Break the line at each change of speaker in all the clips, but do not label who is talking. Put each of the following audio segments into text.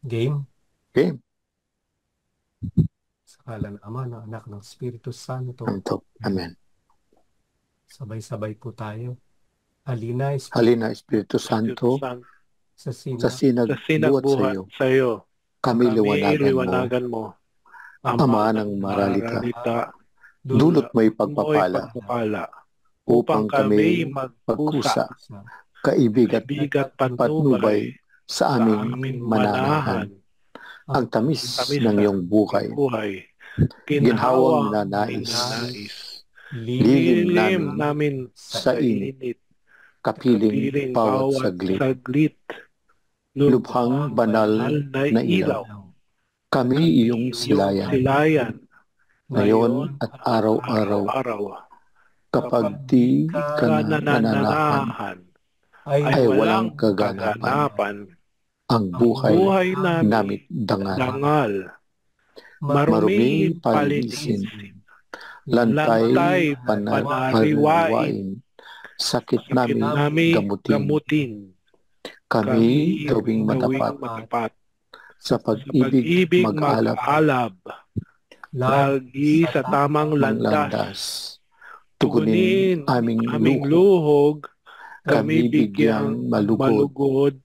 Game.
Game.
Sa ngalan ng Ama, ng Anak, ng Espiritu Santo.
Anto.
Amen.
Amen.
Sabay-sabay po tayo. Halina, Espiritu
Halina, Espiritu
Espiritu
Santo,
Santo,
sa
sa
sinag.
sa
sinagbuhat sa
sinagbuhat
iyo,
sa iyo,
kami
kami
liwanagan mo,
liwanagan mo,
Ama
Ama
Ama
ng
ng Maralita,
maralita,
dulot
dulot
mo'y
mo'y
pagpapala,
pagpapala, upang
upang
kami
kami
magpusa,
pagkusa,
sa
kaibig at
kaibigan
patnubay
patnubay
sa
sa
aming
aming
manahan.
manahan,
Ang
ang
tamis
tamis
ng
ng
iyong buhay,
buhay,
ginhawang
ginhawang
ninanais,
ninanais,
lilim
lilim
namin
namin
sa
sa
sa
init,
init,
kapiling
kapiling
bawat
bawat
saglit,
saglit,
lubhang
lubhang
banal
banal na
na ilaw.
ilaw,
ilaw.
Kami
kami
iyong
iyong
silayan,
silayan,
ngayon
ngayon
at
at
araw-araw,
araw-araw.
kapag
Kapag di
di ka
ka
Ka
na nananahan,
nanananahan,
ay
ay
ay walang
walang
kaganapan.
kaganapan,
Ang
ang
ang
buhay
buhay
namit
namin
dangal,
dangal,
maruming
maruming
palinisin,
palinisin,
lantay
lantay panariwain,
panariwain, sakit
sakit
namin
namin
gamutin,
gamutin,
kami
kami
gawing
gawing
matapat
matapat,
sa
sa
pag-ibig
pag-ibig
mag-alab
mag-alab,
lagi
lagi
sa
sa tamang
ng
landas,
landas. Tugunin
tugunin
aming
aming
luho,
luhog, kami
kami
bigyang
bigyang malugod
malugod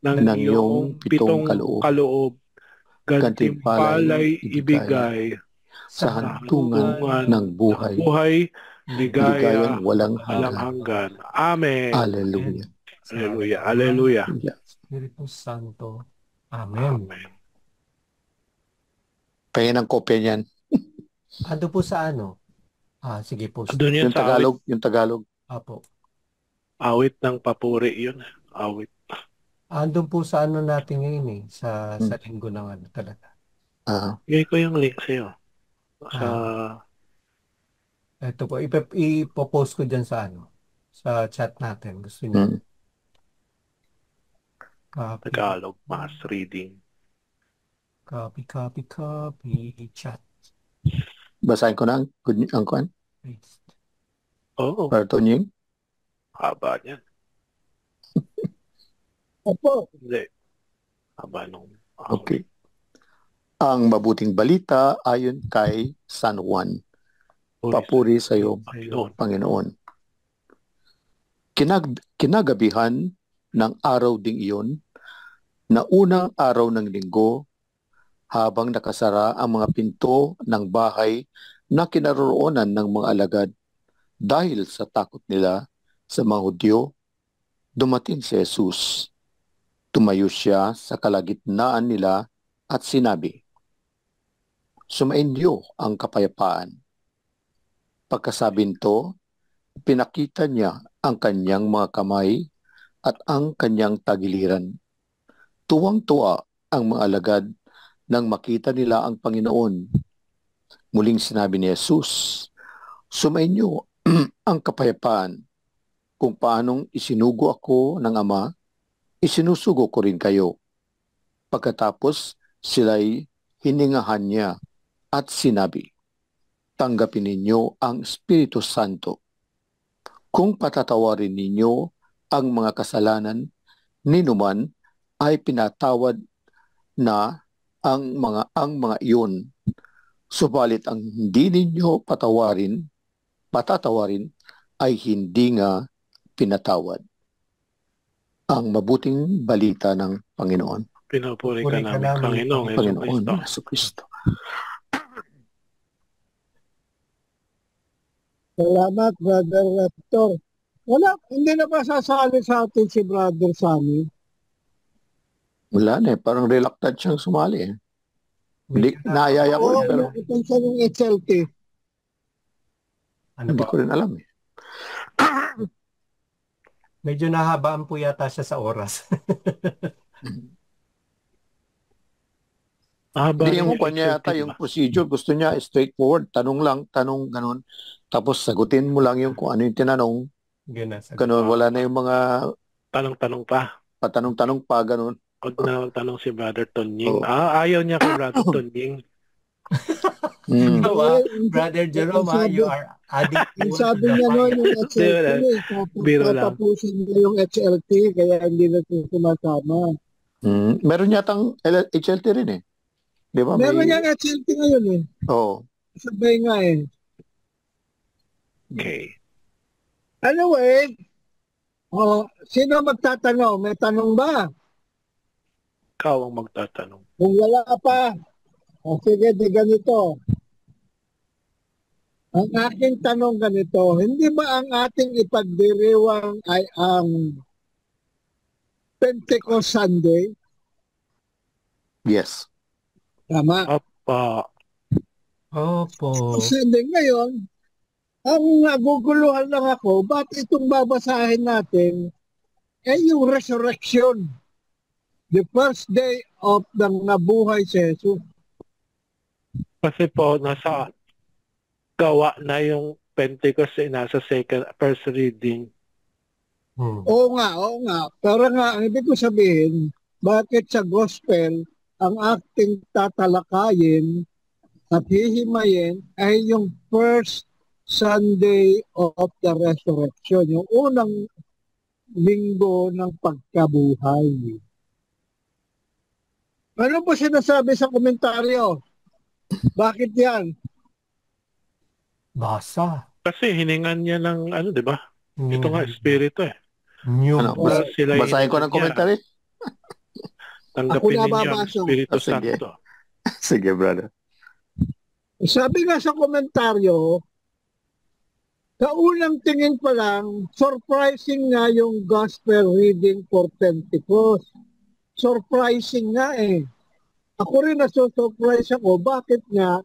ng
ng iyong
iyong
pitong
pitong
kaloob,
kaloob,
gantimpalay
gantimpalay
ibigay
ibigay
sa
sa
sa
hantungan
hantungan
hantungan
ng
ng
buhay,
buhay,
ligayang
ligaya,
walang
walang
hanggan.
hanggan. Amen.
Amen.
Alleluia.
Sa ngalan
Hallelujah.
ng Ama,
Hallelujah.
Hallelujah.
Espiritu Santo. Amen.
Amen.
Pahingin ng kopya niyan.
Ando po sa ano? Sige po.
Doon yan
Yung
sa awit,
Tagalog, yung Tagalog.
Apo.
awit ng papuri yun. Awit.
Andun po sa ano natin ngayon sa
Hmm.
linggo ng ano talaga.
Ah,
Gawin ko yung link sa'yo. Sa,
Ito po, ipopost ko dyan sa ano, sa chat natin. Gusto niyo?
hmm.
Copy,
Tagalog mass reading.
copy, chat,
Basahin ko na ang kuan.
paste.
Oo,
Para tunying.
haba niyan.
Opo.
Hindi. Haba nung awit.
Okay. Ang mabuting balita ayon kay San Juan. Papuri sa iyo,
Panginoon.
Panginoon. Kinagabihan ng araw ding iyon, na unang araw ng linggo, habang nakasara ang mga pinto ng bahay na kinaroroonan ng mga alagad dahil sa takot nila sa mga Hudyo, dumating si Jesus. Tumayo siya sa kalagitnaan nila at sinabi, "Sumainyo ang kapayapaan." Pagkasabi nito, pinakita niya ang kanyang mga kamay at ang kanyang tagiliran. Tuwang-tuwa ang mga alagad nang makita nila ang Panginoon. Muling sinabi ni Jesus, "Sumainyo ang kapayapaan. Kung paanong isinugo ako ng Ama, isinusugo ko rin kayo." Pagkatapos, sila'y hiningahan niya at sinabi, "Tanggapin ninyo ang Espiritu Santo. Kung patatawarin ninyo ang mga kasalanan ninuman, ay pinatawad na ang mga iyon. Subalit ang hindi ninyo patatawarin ay hindi nga pinatawad." Ang mabuting balita ng Panginoon.
Pinupuri ka
Puri ka
namin,
namin,
Panginoong
Panginoon
Jesucristo.
Jesucristo.
Salamat, Brother Rector. Wala, hindi na ba sasali sa atin si Brother Sammy?
Wala na eh, parang reluctant siyang sumali eh. Hindi,
Medyo
naayaya ko
Oo,
rin, pero
nakitan siya ng HLT.
ano
hindi
po,
ko rin alam eh.
medyo nahabaan po yata siya sa oras.
Haba
Hindi,
rin
yung
yung
kanya yata,
HLT,
yung
diba?
procedure, gusto niya straightforward, tanong lang, tanong ganun. Tapos sagutin mo lang yung kung ano yung tinanong,
Ganun, sagot.
ganun, wala na yung mga
Tanong-tanong pa.
patanong-tanong pa, ganun.
Huwag na magtanong si Brother Tonying.
Oo.
Ayaw niya kay Brother Tonying.
Mm.
Brother Jerome, you are adding
Ang
fuel to
sabi
the
niya no,
fire.
yung HLT,
Biro lang.
tatapusin niya yung HLT, kaya hindi na siya sumasama.
Meron yatang HLT rin eh. Di ba?
Meron niyang HLT ngayon eh.
Oo.
Sabay nga eh.
Okay.
Anyway, sino magtatanong? May tanong ba?
Ikaw ang magtatanong.
Kung wala pa, sige, di ganito. Ang aking tanong ganito, hindi ba ang ating ipagdiriwang ay ang Pentecost Sunday?
Yes.
Tama.
Apa.
Opo.
Sunday ngayon, ang naguguluhan lang ako, ba't itong babasahin natin ay yung resurrection. The first day of ng nabuhay si Jesus.
Kasi po, nasa gawa na yung Pentecost nasa first reading.
Oo nga. Pero nga, ang ibig ko sabihin, bakit sa gospel, ang ating tatalakayin at hihimayin ay yung first Sunday of the Resurrection, yung unang linggo ng pagkabuhay. Ano po sinasabi sa komentaryo? Bakit yan?
Basa.
Kasi hiningan niya ng di ba? Ito nga, espiritu eh.
New.
Ano, basahin ko ng commentary?
Tanggapin
Ako
ninyo ang
nababasa.
Espiritu
Sige.
Santo.
Sige, brother.
Sabi nga sa komentaryo, sa unang tingin pa lang, surprising nga yung gospel reading for Pentecost. Surprising nga eh. Ako rin nasusurprise ako, bakit nga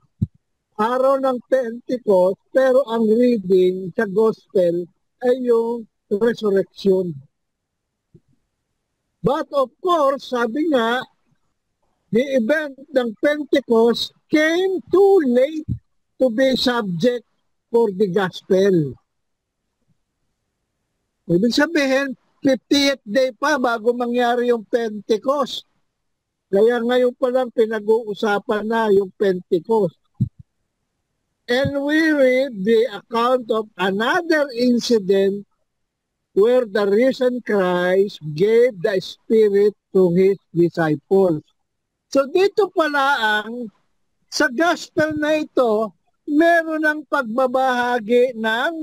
araw ng Pentecost, pero ang reading sa gospel ay yung resurrection. But of course, sabi nga, the event ng Pentecost came too late to be subject for the gospel. Ibig sabihin, 50th day pa bago mangyari yung Pentecost. Kaya ngayon pa lang pinag-uusapan na yung Pentecost. And we read the account of another incident where the risen Christ gave the Spirit to His disciples. So dito pala sa gospel na ito, meron ng pagbabahagi ng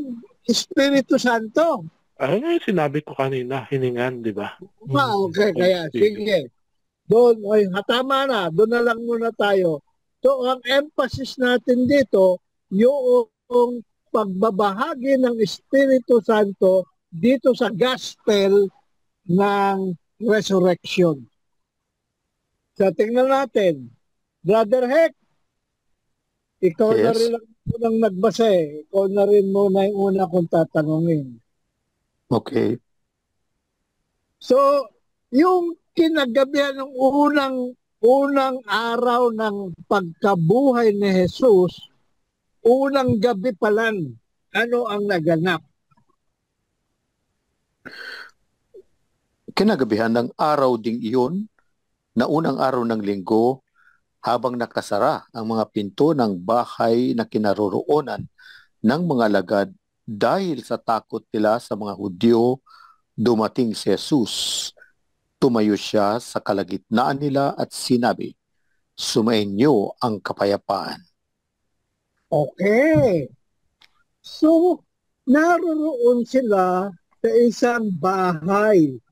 Espiritu Santo.
Ano yung sinabi ko kanina, hiningan, di ba?
Okay, kaya sige. Doon, tama na, doon na lang muna tayo. So ang emphasis natin dito, yung pagbabahagi ng Espiritu Santo dito sa gospel ng resurrection. So tingnan natin. Brother Heck, ikaw na
Yes.
rin ang unang nagbasa eh. Ikaw na rin muna yung una kong tatanungin.
Okay.
So, yung kinagabihan ng unang araw ng pagkabuhay ni Jesus, unang gabi pa lang, ano ang naganap?
Kinagabihan ng araw ding iyon, na unang araw ng linggo, habang nakasara ang mga pinto ng bahay na kinaroroonan ng mga alagad dahil sa takot nila sa mga Hudyo, dumating si Jesus. Tumayo siya sa kalagitnaan nila at sinabi, "Sumainyo ang kapayapaan."
Okay. So, naroroon sila sa isang bahay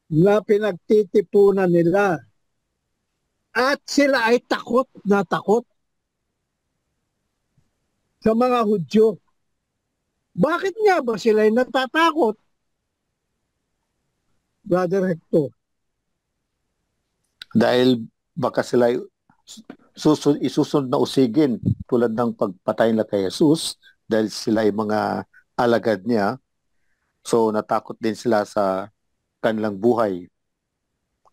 na pinagtitipunan nila. At sila ay takot na takot sa mga Hudyo. Bakit nga ba sila ay natatakot? Brother Hector.
Dahil baka sila isusunod na usigin tulad ng pagpatay nila kay Jesus dahil sila ay mga alagad niya. So natakot din sila sa kanilang buhay.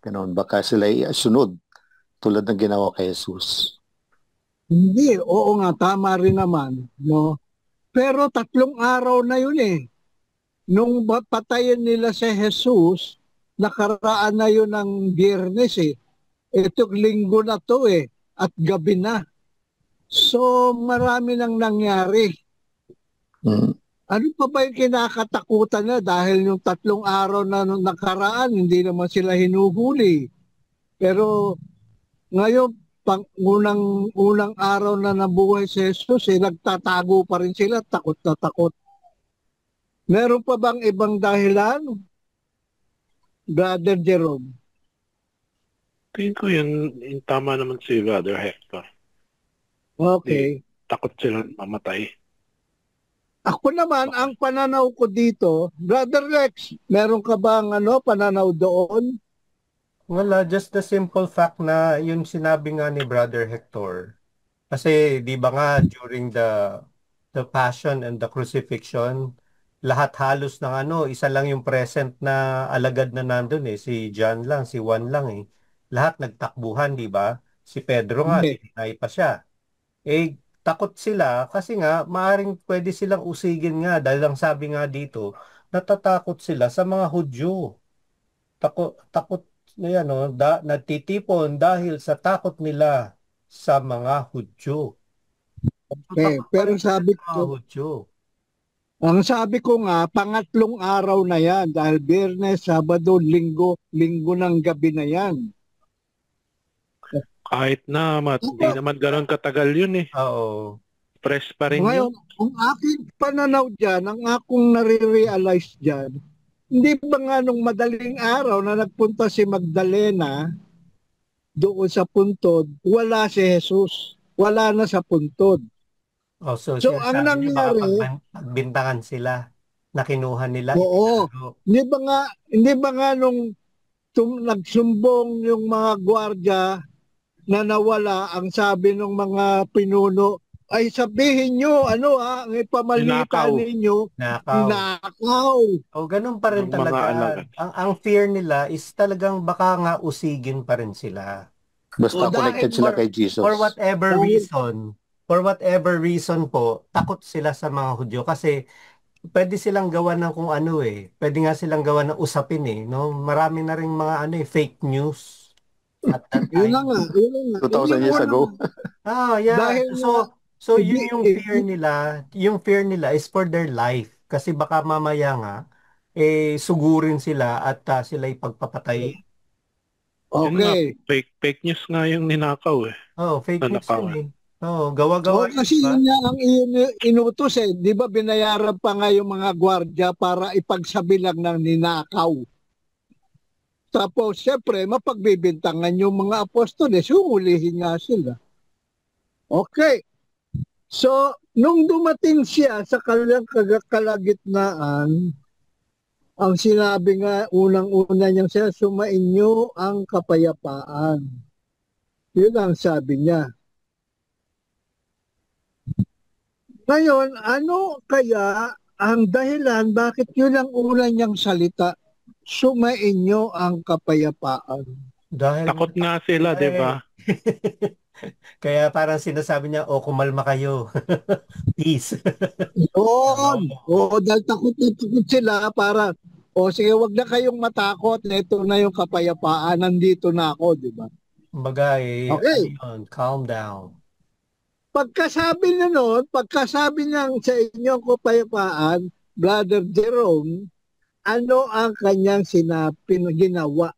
Ganon, baka sila ay sunod tulad ng ginawa kay Jesus.
Hindi, oo nga, tama rin naman. No? Pero 3 araw na yun eh. Nung patayin nila si Jesus, nakaraan na yun ng Biyernes eh. Itong linggo na to eh, at gabi na. So marami nang nangyari. Ano pa ba yung kinakatakutan na dahil yung 3 araw na nung nakaraan, hindi naman sila hinuhuli. Pero ngayon, unang araw na nabuhay si Jesus, nagtatago pa rin sila, takot na takot. Meron pa bang ibang dahilan, Brother Jerome?
Tingin ko yung tama naman si Brother Hector.
Okay.
Takot sila mamatay.
Ako naman, ang pananaw ko dito, Brother Rex, meron ka bang pananaw doon?
Wala, just the simple fact na yung sinabi nga ni Brother Hector. Kasi di ba nga during the passion and the crucifixion, lahat halos ng isa lang yung present na alagad na nandun si John lang, si Juan lang Lahat nagtakbuhan, di ba? Si Pedro nga,
Hindi.
dinay pa siya. Takot sila kasi nga maaring pwede silang usigin nga dahil ang sabi nga dito, natatakot sila sa mga Hudyo. Takot na yan, nagtitipon dahil sa takot nila sa mga Hudyo. So,
Okay,
takot pa
pero
rin sila
sabi
sa mga
ko,
Hudyo.
ang sabi ko nga, pangatlong araw na yan dahil Biyernes, Sabado, Linggo ng gabi na yan.
Kahit na, hindi naman gano'n katagal yun
Oo.
Fresh pa rin
Ngayon,
yun.
ang aking pananaw dyan, ang akong nare-realize dyan, hindi ba nga nung madaling araw na nagpunta si Magdalena doon sa puntod, wala si Jesus. Wala na sa puntod.
So
So, ang
sinasabi niyo baka
nangyari,
pagbintangan sila na kinuha nila.
oo,
itinago.
hindi ba nga nung nagsumbong yung mga gwardya na nawala, ang sabi ng mga pinuno, ay sabihin nyo, ang ipamalita
Ninakaw.
ninyo,
Nakaw.
nakaw.
Ganun pa rin
Ng mga
talaga.
alagad.
Ang fear nila is talagang baka nga usigin pa rin sila.
Basta
O,
connected
dahil
sila kay Jesus.
For whatever reason po, takot sila sa mga Hudyo kasi pwede silang gawa ng kung ano Pwede nga silang gawa ng usapin no? Marami na ring mga fake news at that
Yun na
time.
nga, yun na nga.
2,000 years ago.
Yeah.
Dahil
So
hindi-
yun yung fear nila is for their life kasi baka mamaya nga sugurin sila at sila ipagpapatay.
Yun nga,
Okay.
fake news nga yung ninakaw
Fake news
Nanakawan.
yun gawa-gawa yun,
Kasi
diba?
yun nga ang inutos Di ba binayaran pa nga yung mga gwardya para ipagsabi lang ng ninakaw. Tapos, syempre, mapagbibintangan yung mga apostoles, huhulihin nga sila. Okay. So, nung dumating siya sa kanilang kalagitnaan, ang sinabi nga, unang-una niyang siya, sumainyo ang kapayapaan. Yun ang sabi niya. Ngayon, ano kaya ang dahilan bakit yun ang una niyang salita? Sumainyo ang kapayapaan.
Dahil
Takot nga sila, di ba?
Kaya parang sinasabi niya, kumalma kayo. Peace.
Yun. Dahil takot na takot sila para, sige, wag na kayong matakot. Ito na yung kapayapaan. Nandito na ako, di ba?
Kumbaga,
Okay.
calm down.
Pagkasabi niya sa inyong kapayapaan, Brother Jerome, ano ang kanyang ginawa?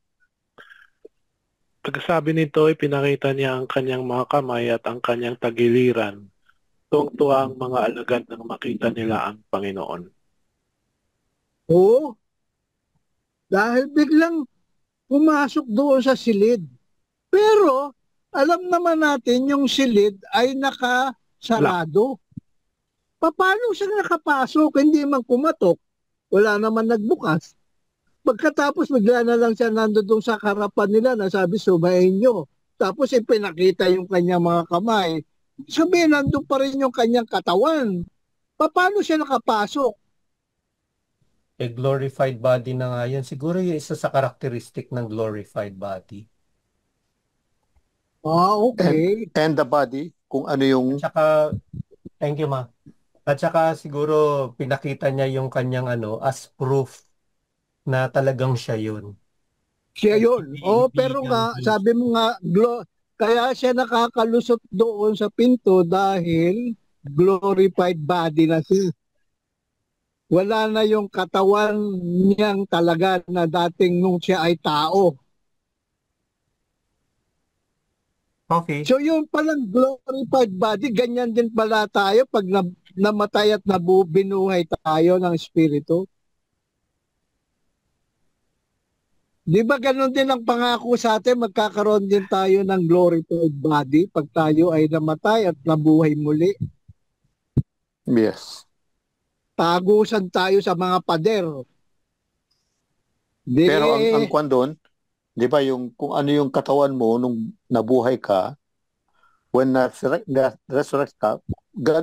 Pagkasabi nito, ipinakita niya ang kanyang mga kamay at ang kanyang tagiliran. Tuwang-tuwa ang mga alagad nang makita nila ang Panginoon.
Oo. Dahil biglang pumasok doon sa silid. Pero, alam naman natin yung silid ay nakasarado. Paano siya nakapasok? Hindi man kumatok. Wala naman nagbukas. Pagkatapos bigla na lang siya nandoon sa harapan nila na sabi, sumayin nyo. Tapos ipinakita yung kanyang mga kamay. Sabihin, nandun pa rin yung kanyang katawan. Paano siya nakapasok?
Glorified body na nga yan. Siguro yung isa sa karakteristik ng glorified body.
Okay.
And the body, kung ano yung...
Tsaka, thank you ma. At saka siguro pinakita niya yung kanyang as proof na talagang siya yun.
Siya yun. Pero
Hindi
nga,
yung-
sabi mo nga, kaya siya nakakalusot doon sa pinto dahil glorified body na siya. wala na yung katawan niyang talaga na dating nung siya ay tao.
Coffee.
So yung palang glorified body, ganyan din pala tayo pag namatay at binuhay tayo ng Espiritu. Di ba ganun din ang pangako sa atin, magkakaroon din tayo ng glorified body pag tayo ay namatay at nabuhay muli.
Yes.
Tagusan tayo sa mga pader. Di,
Pero ang kwan doon, di ba yung kung ano yung katawan mo nung nabuhay ka, when na-resurrect ka,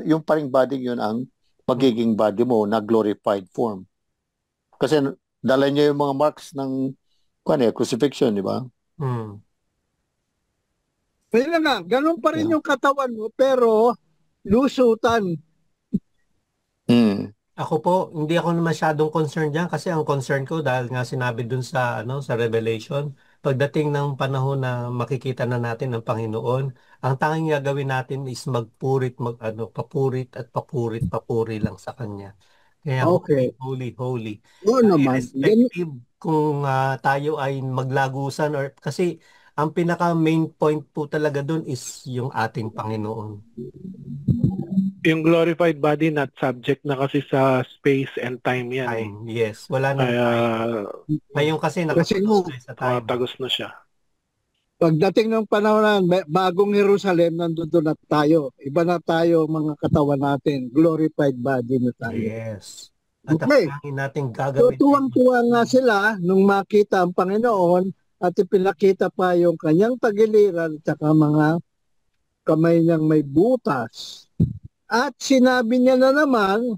yung paring body yun ang magiging body mo na glorified form. Kasi dala niya yung mga marks ng crucifixion, di ba?
Hmm.
Kaya nga, ganun pa rin
Yeah.
yung katawan mo, pero lusutan.
Ako po, hindi ako masyadong concerned diyan kasi ang concern ko dahil nga sinabi dun sa sa Revelation, pagdating ng panahon na makikita na natin ang Panginoon, ang tanging gagawin natin is papurit at papuri lang sa kanya. Kaya
Okay.
holy, holy.
Oo naman.
Irrespective kung tayo ay maglagusan or kasi ang pinaka main point po talaga dun is yung ating Panginoon.
Yung glorified body not subject na kasi sa space and time yan eh.
Time, yes. Wala nang
Kaya
time. Ngayon kasi
Kasi
nakatagos na sa time.
tumatagos na siya.
Pagdating ng panahon na bagong Jerusalem, nandun na tayo. Iba na tayo mga katawan natin. Glorified body na tayo.
Yes. At
Okay.
ang tanging natin
So
gagawin.
tuwang-tuwa nga sila nung makita ang Panginoon at ipinakita pa yung kanyang tagiliran at saka mga kamay niyang may butas. At sinabi niya na naman,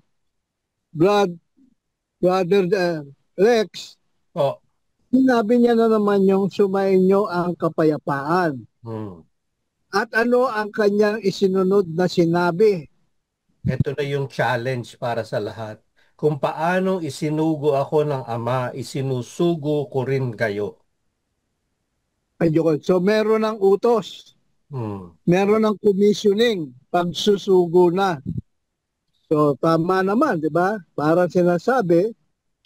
Brother Rex,
Oh.
sinabi niya na naman yung sumainyo ang kapayapaan.
Hmm.
At ano ang kanyang isinunod na sinabi?
Ito na yung challenge para sa lahat. Kung paano isinugo ako ng Ama, isinusugo ko rin kayo.
Ayun. So meron ng utos.
Hmm.
Meron ng commissioning. Pagsusugo na. So tama naman, di ba? Parang sinasabi,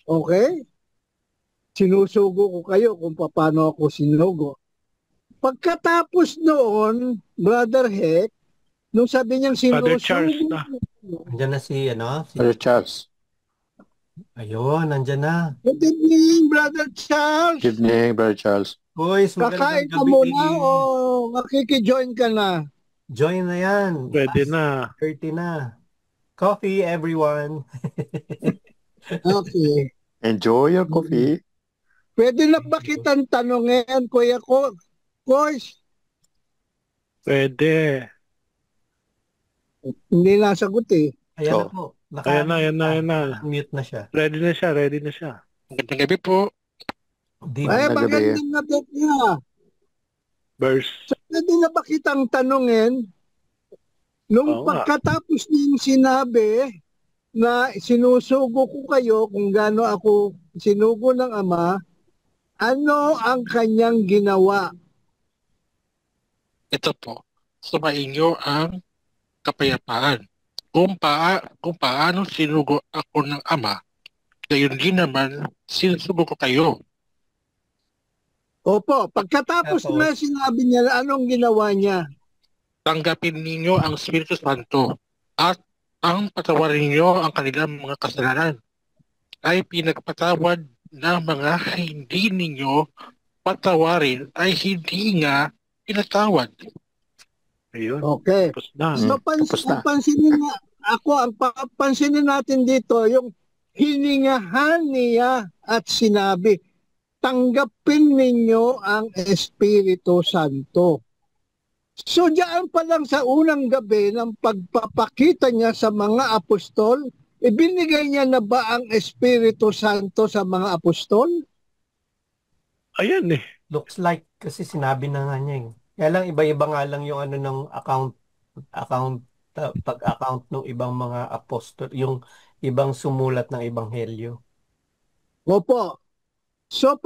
okay, sinusugo ko kayo kung paano ako sinugo. Pagkatapos noon, Brother Heck, nung sabi niyang
Father
sinusugo,
Charles na.
Nandiyan na si
Brother Charles.
Ayun, nandiyan na.
Good evening, Brother Charles.
Good evening, Brother Charles.
Boys,
Kakain
magandang
ka
gabi.
muna o makiki-join ka na?
Join na yan.
Pwede na.
30 na. Coffee, everyone.
Okay.
Enjoy your coffee.
Pwede na ba kitang tanongin, Kuya Coach?
Pwede.
Hindi nasagot eh.
Ayan na
So,
po.
Ayan na.
Mute na siya.
Ready na siya. Magandang gabi po.
Di
Ay,
Magandang gabi.
magandang gabi niya.
Verse.
Pwede na ba kitang tanongin, nung
Oo nga.
pagkatapos niyong sinabi na sinusugo ko kayo kung gaano ako sinugo ng Ama, ano ang kanyang ginawa?
Ito po, sumainyo ang kapayapaan. Kung paano sinugo ako ng Ama, gayon din naman sinusugo ko kayo.
Opo, pagkatapos
Tapos?
na sinabi niya, anong ginawa niya?
Tanggapin ninyo ang Espiritu Santo at ang patawarin ninyo ang kanilang mga kasalanan ay pinagpatawad ng mga hindi ninyo patawarin ay hindi nga pinatawad.
Ayun.
Okay.
Tapos na.
So,
tapos na.
ang pansinin natin dito, yung hiningahan niya at sinabi, tanggapin ninyo ang Espiritu Santo. So, diyan pa lang sa unang gabi ng pagpapakita niya sa mga apostol, ibinigay niya na ba ang Espiritu Santo sa mga apostol?
Ayan eh.
Looks like kasi sinabi na nga niya eh. Kaya lang iba-iba nga lang yung ng pag-account ng ibang mga apostol, yung ibang sumulat ng ebanghelyo.
Opo. So,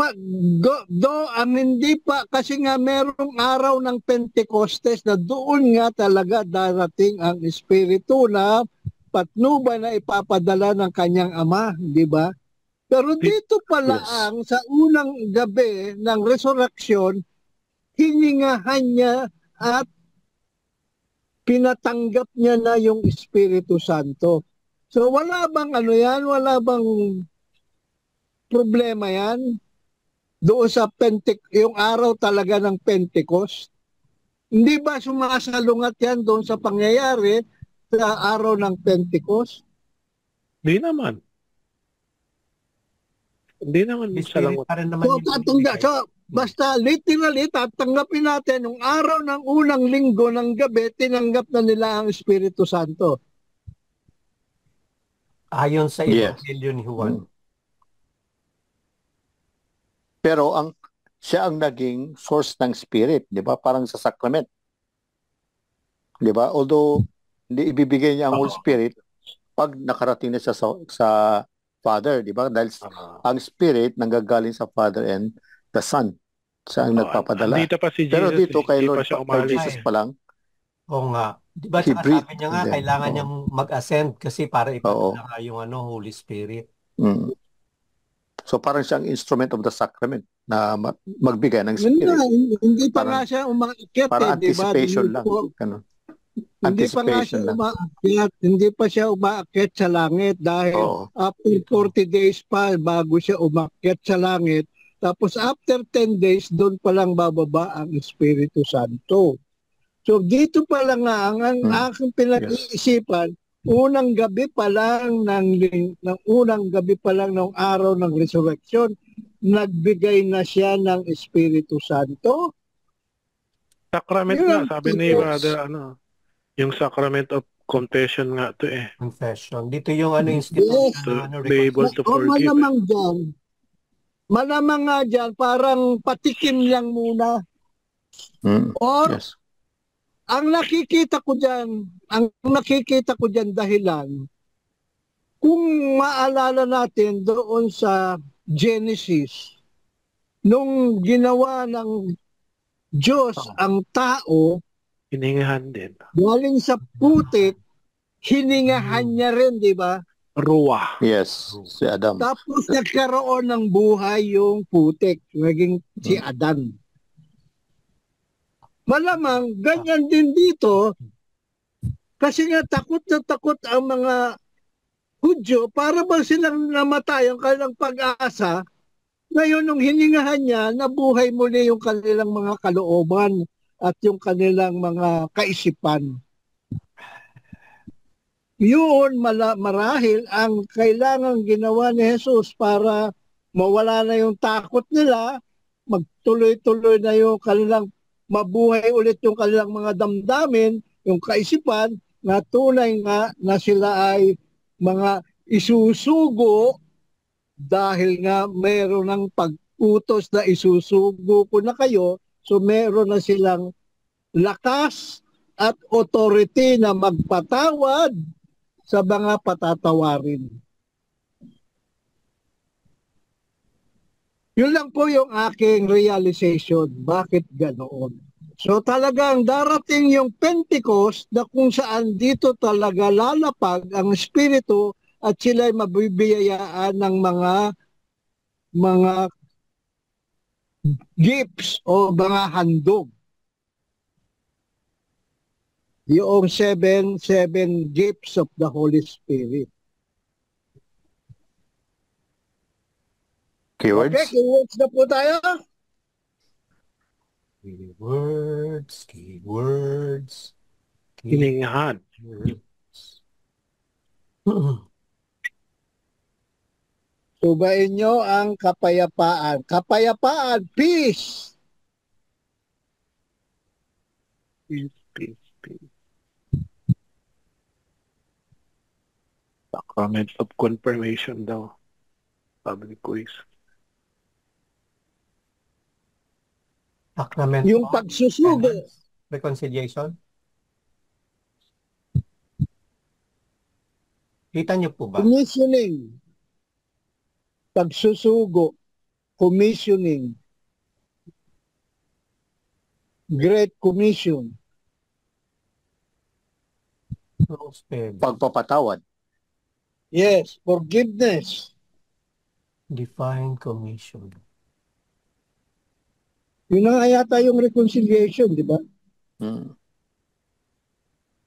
ang hindi pa, kasi nga merong araw ng Pentecostes na doon nga talaga darating ang Espiritu na patnubay na ipapadala ng kanyang ama, di ba? Pero dito pala
Yes.
sa unang gabi ng resurrection, hiningahan niya at pinatanggap niya na yung Espiritu Santo. So wala bang ano yan? Wala bang problema yan? Doon sa yung araw talaga ng Pentecost? Hindi ba sumasalungat yan doon sa pangyayari sa araw ng Pentecost?
Di naman. Hindi naman
Holy Spirit
salangot.
pa rin naman
So,
yung binibigay.
basta literally, tatanggapin natin yung araw ng unang linggo ng gabi, tinanggap na nila ang Espiritu Santo.
Ayon sa
Yes.
Ebanghelyo ni Juan.
Pero siya ang naging source ng spirit, 'di ba? Parang sa sacrament. 'Di ba? Although hindi ibibigay niya ang Holy Spirit pag nakarating na siya sa Father, 'di ba? Dahil ang spirit nanggagaling sa Father and the Son. Siya ang nagpapadala.
Dito pa si Jesus.
Pero dito kay
Hindi
Lord,
pa siya
kay
umalis.
Jesus pa lang,
Oo nga. Di ba
He
tsaka
breathed
sabi niya nga,
them.
kailangan
Oo.
niyang mag-ascend kasi para
Oo.
ipadala nga yung Holy Spirit.
Mm. So parang siyang instrument of the sacrament na magbigay ng
Yun
spirit.
nga, hindi pa
Parang-
nga siya umaakit
Para
di ba?
anticipation lang. Ganun.
Hindi pa nga
Anticipation
siya
lang.
umaakyat, hindi pa siya umaakyat sa langit dahil
Oo.
after 40 days pa bago siya umakyat sa langit. Tapos after 10 days, doon pa lang bababa ang Espiritu Santo. So dito pa lang nga ang aking pinag-iisipan, unang gabi pa lang unang gabi pa lang ng araw ng resurrection, nagbigay na siya ng Espiritu Santo.
Sacrament
Yun
nga,
ang
sabi ni
Yes.
Brother, yung sacrament of confession nga to eh.
Confession. Dito yung institution ng
To be able to
O
forgive.
malamang nga dyan, parang patikim lang muna.
Mm.
Or
Yes.
ang nakikita ko dyan dahilan, kung maalala natin doon sa Genesis, nung ginawa ng Diyos ang tao,
Hiningahan din.
galing sa putik, hiningahan niya rin, di ba?
Ruwa.
Yes. Si Adam.
Tapos nagkaroon ng buhay yung putik, naging si Adan. Malamang, ganyan din dito, kasi nga takot na takot ang mga Hudyo, para ba silang namatay ang kanilang pag-asa, ngayon nung hiningahan niya, nabuhay muli yung kanilang mga kalooban at yung kanilang mga kaisipan. Yun marahil ang kailangang ginawa ni Jesus para mawala na yung takot nila, magtuloy-tuloy na yung kanilang mabuhay ulit yung kanilang mga damdamin, yung kaisipan, na tunay nga na sila ay mga isusugo dahil nga meron ng pag-utos na isusugo ko na kayo, so meron na silang lakas at authority na magpatawad sa mga patatawarin. Yun lang po yung aking realization. Bakit ganoon? So talagang darating yung Pentecost na kung saan dito talaga lalapag ang Espiritu at sila'y mabibiyayaan ng mga gifts o mga handog. Yung seven gifts of the Holy Spirit.
Keywords?
Okay, keywords na po tayo.
Keywords.
Hiningahan.
Subayin nyo ang kapayapaan. Kapayapaan, peace.
Peace. Sacrament of confirmation daw. Sabi ni Quiz.
Sacrament
Yung
of
pagsusugo.
reconciliation. Kita niyo po ba?
Commissioning. Pagsusugo. Commissioning. Great Commission.
No spell.
Pagpapatawad.
Yes, forgiveness.
Divine commission.
Yun na nga yata yung reconciliation, di ba?
Hmm.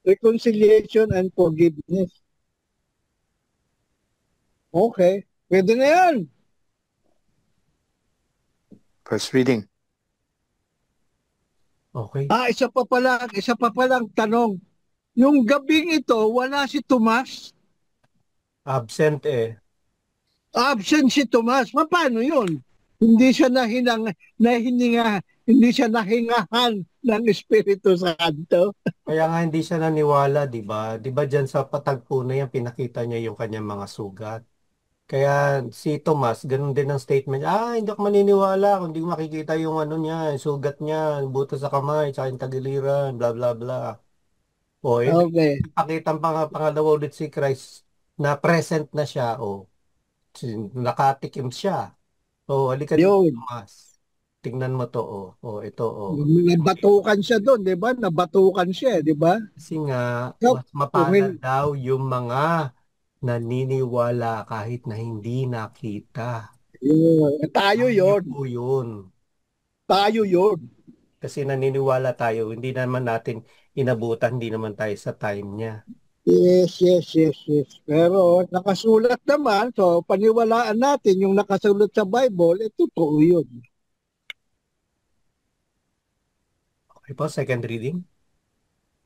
Reconciliation and forgiveness. Okay, pwede na yan.
First reading.
Okay.
Isa pa palang tanong. Yung gabing ito, wala si Tomas?
Absent eh.
Absent si Tomas. Paano yun? Hindi siya hindi siya nahingahan ng Espiritu Santo.
Kaya nga hindi siya naniwala, di ba? Di ba dyan sa patagpo na yan, pinakita niya yung kanyang mga sugat. Kaya si Tomas, ganun din ang statement. Hindi ako maniniwala kung di ko makikita yung ano niya, yung sugat niya, yung buto sa kamay, tsaka yung tagiliran, bla bla bla. O,
Okay.
ipakita pangalawa ulit si Christ na present na siya, nakatikim siya. Halika dito,
Yun.
Tomas. Tingnan mo to, ito,
Nabatukan siya doon, di ba? Nabatukan siya, di ba?
Kasi nga,
So,
mas mapalad daw yung mga naniniwala kahit na hindi nakita.
Tayo yon.
Po yun.
Tayo yon.
Kasi naniniwala tayo, hindi naman natin inabutan, hindi naman tayo sa time niya.
Yes. Pero nakasulat naman, so paniwalaan natin yung nakasulat sa Bible, totoo yun.
Okay po, second reading?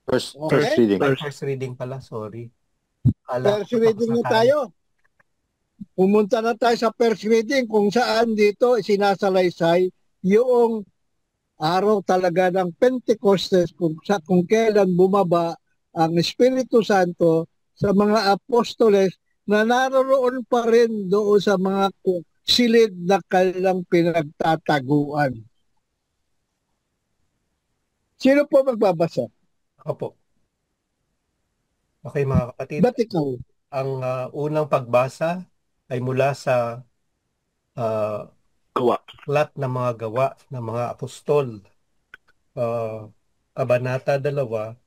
First
Okay.
reading.
First reading pala, sorry.
First reading na tayo. Pumunta na tayo sa first reading kung saan dito sinasalaysay yung araw talaga ng Pentecostes kung kailan bumaba ang Espiritu Santo sa mga apostoles na naroon pa rin doon sa mga silid na kanilang pinagtataguan. Sino po magbabasa?
Ako po. Okay mga kapatid,
Ba't ikaw?
ang unang pagbasa ay mula sa
Gawa.
aklat ng mga gawa ng mga apostol. Kabanata 2,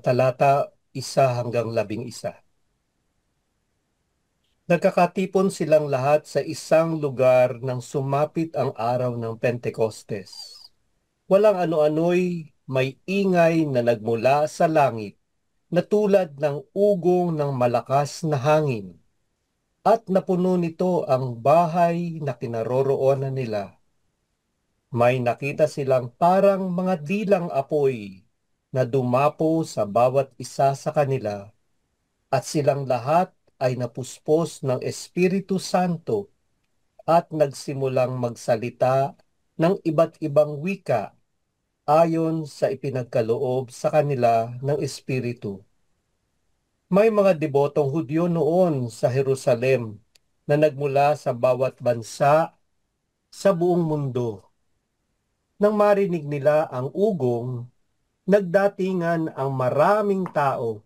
talata 1 hanggang 11. Nagkakatipon silang lahat sa isang lugar nang sumapit ang araw ng Pentecostes. Walang ano-ano'y may ingay na nagmula sa langit na tulad ng ugong ng malakas na hangin, at napuno nito ang bahay na kinaroroonan nila. May nakita silang parang mga dilang apoy na dumapo sa bawat isa sa kanila, at silang lahat ay napuspos ng Espiritu Santo at nagsimulang magsalita ng iba't ibang wika ayon sa ipinagkaloob sa kanila ng Espiritu. May mga debotong Hudyo noon sa Jerusalem na nagmula sa bawat bansa sa buong mundo. Nang marinig nila ang ugong, nagdatingan ang maraming tao.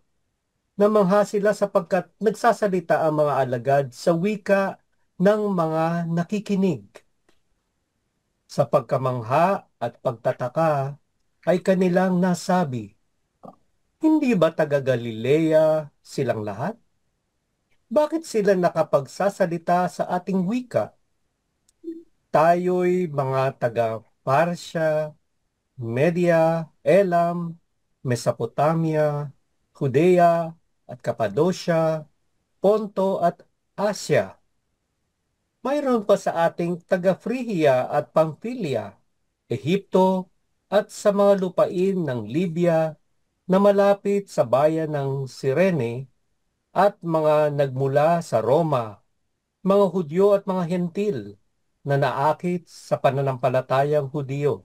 Namangha sila sapagkat nagsasalita ang mga alagad sa wika ng mga nakikinig. Sa pagkamangha at pagtataka ay kanilang nasabi, "Hindi ba taga Galilea silang lahat? Bakit sila nakapagsasalita sa ating wika? Tayo'y mga taga Parsya, Media, Elam, Mesopotamia, Judea at Cappadocia, Ponto at Asya. Mayroon pa sa ating taga Phrygia at Pamphylia, Ehipto at sa mga lupain ng Libya na malapit sa bayan ng Cirene, at mga nagmula sa Roma, mga Hudyo at mga Hentil na naakit sa pananampalatayang Hudyo.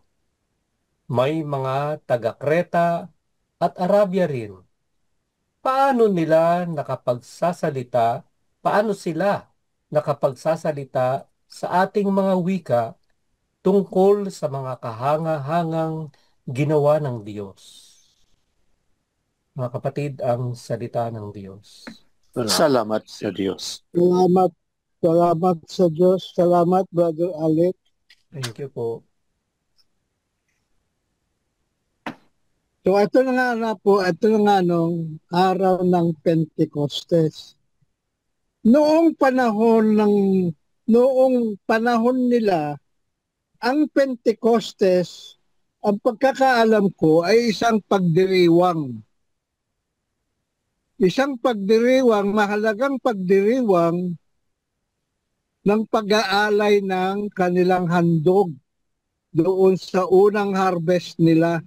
May mga taga Kreta at Arabia rin. Paano sila nakapagsasalita sa ating mga wika tungkol sa mga kahanga-hangang ginawa ng Diyos?" Mga kapatid, ang salita ng Diyos.
Salamat sa Diyos.
Salamat sa Diyos. Salamat, Brother Alec.
Thank you po.
So ito na nga nung araw ng Pentecostes. Noong panahon nila, ang Pentecostes, ang pagkakaalam ko ay isang pagdiriwang. Mahalagang pagdiriwang ng pag-aalay ng kanilang handog doon sa unang harvest nila.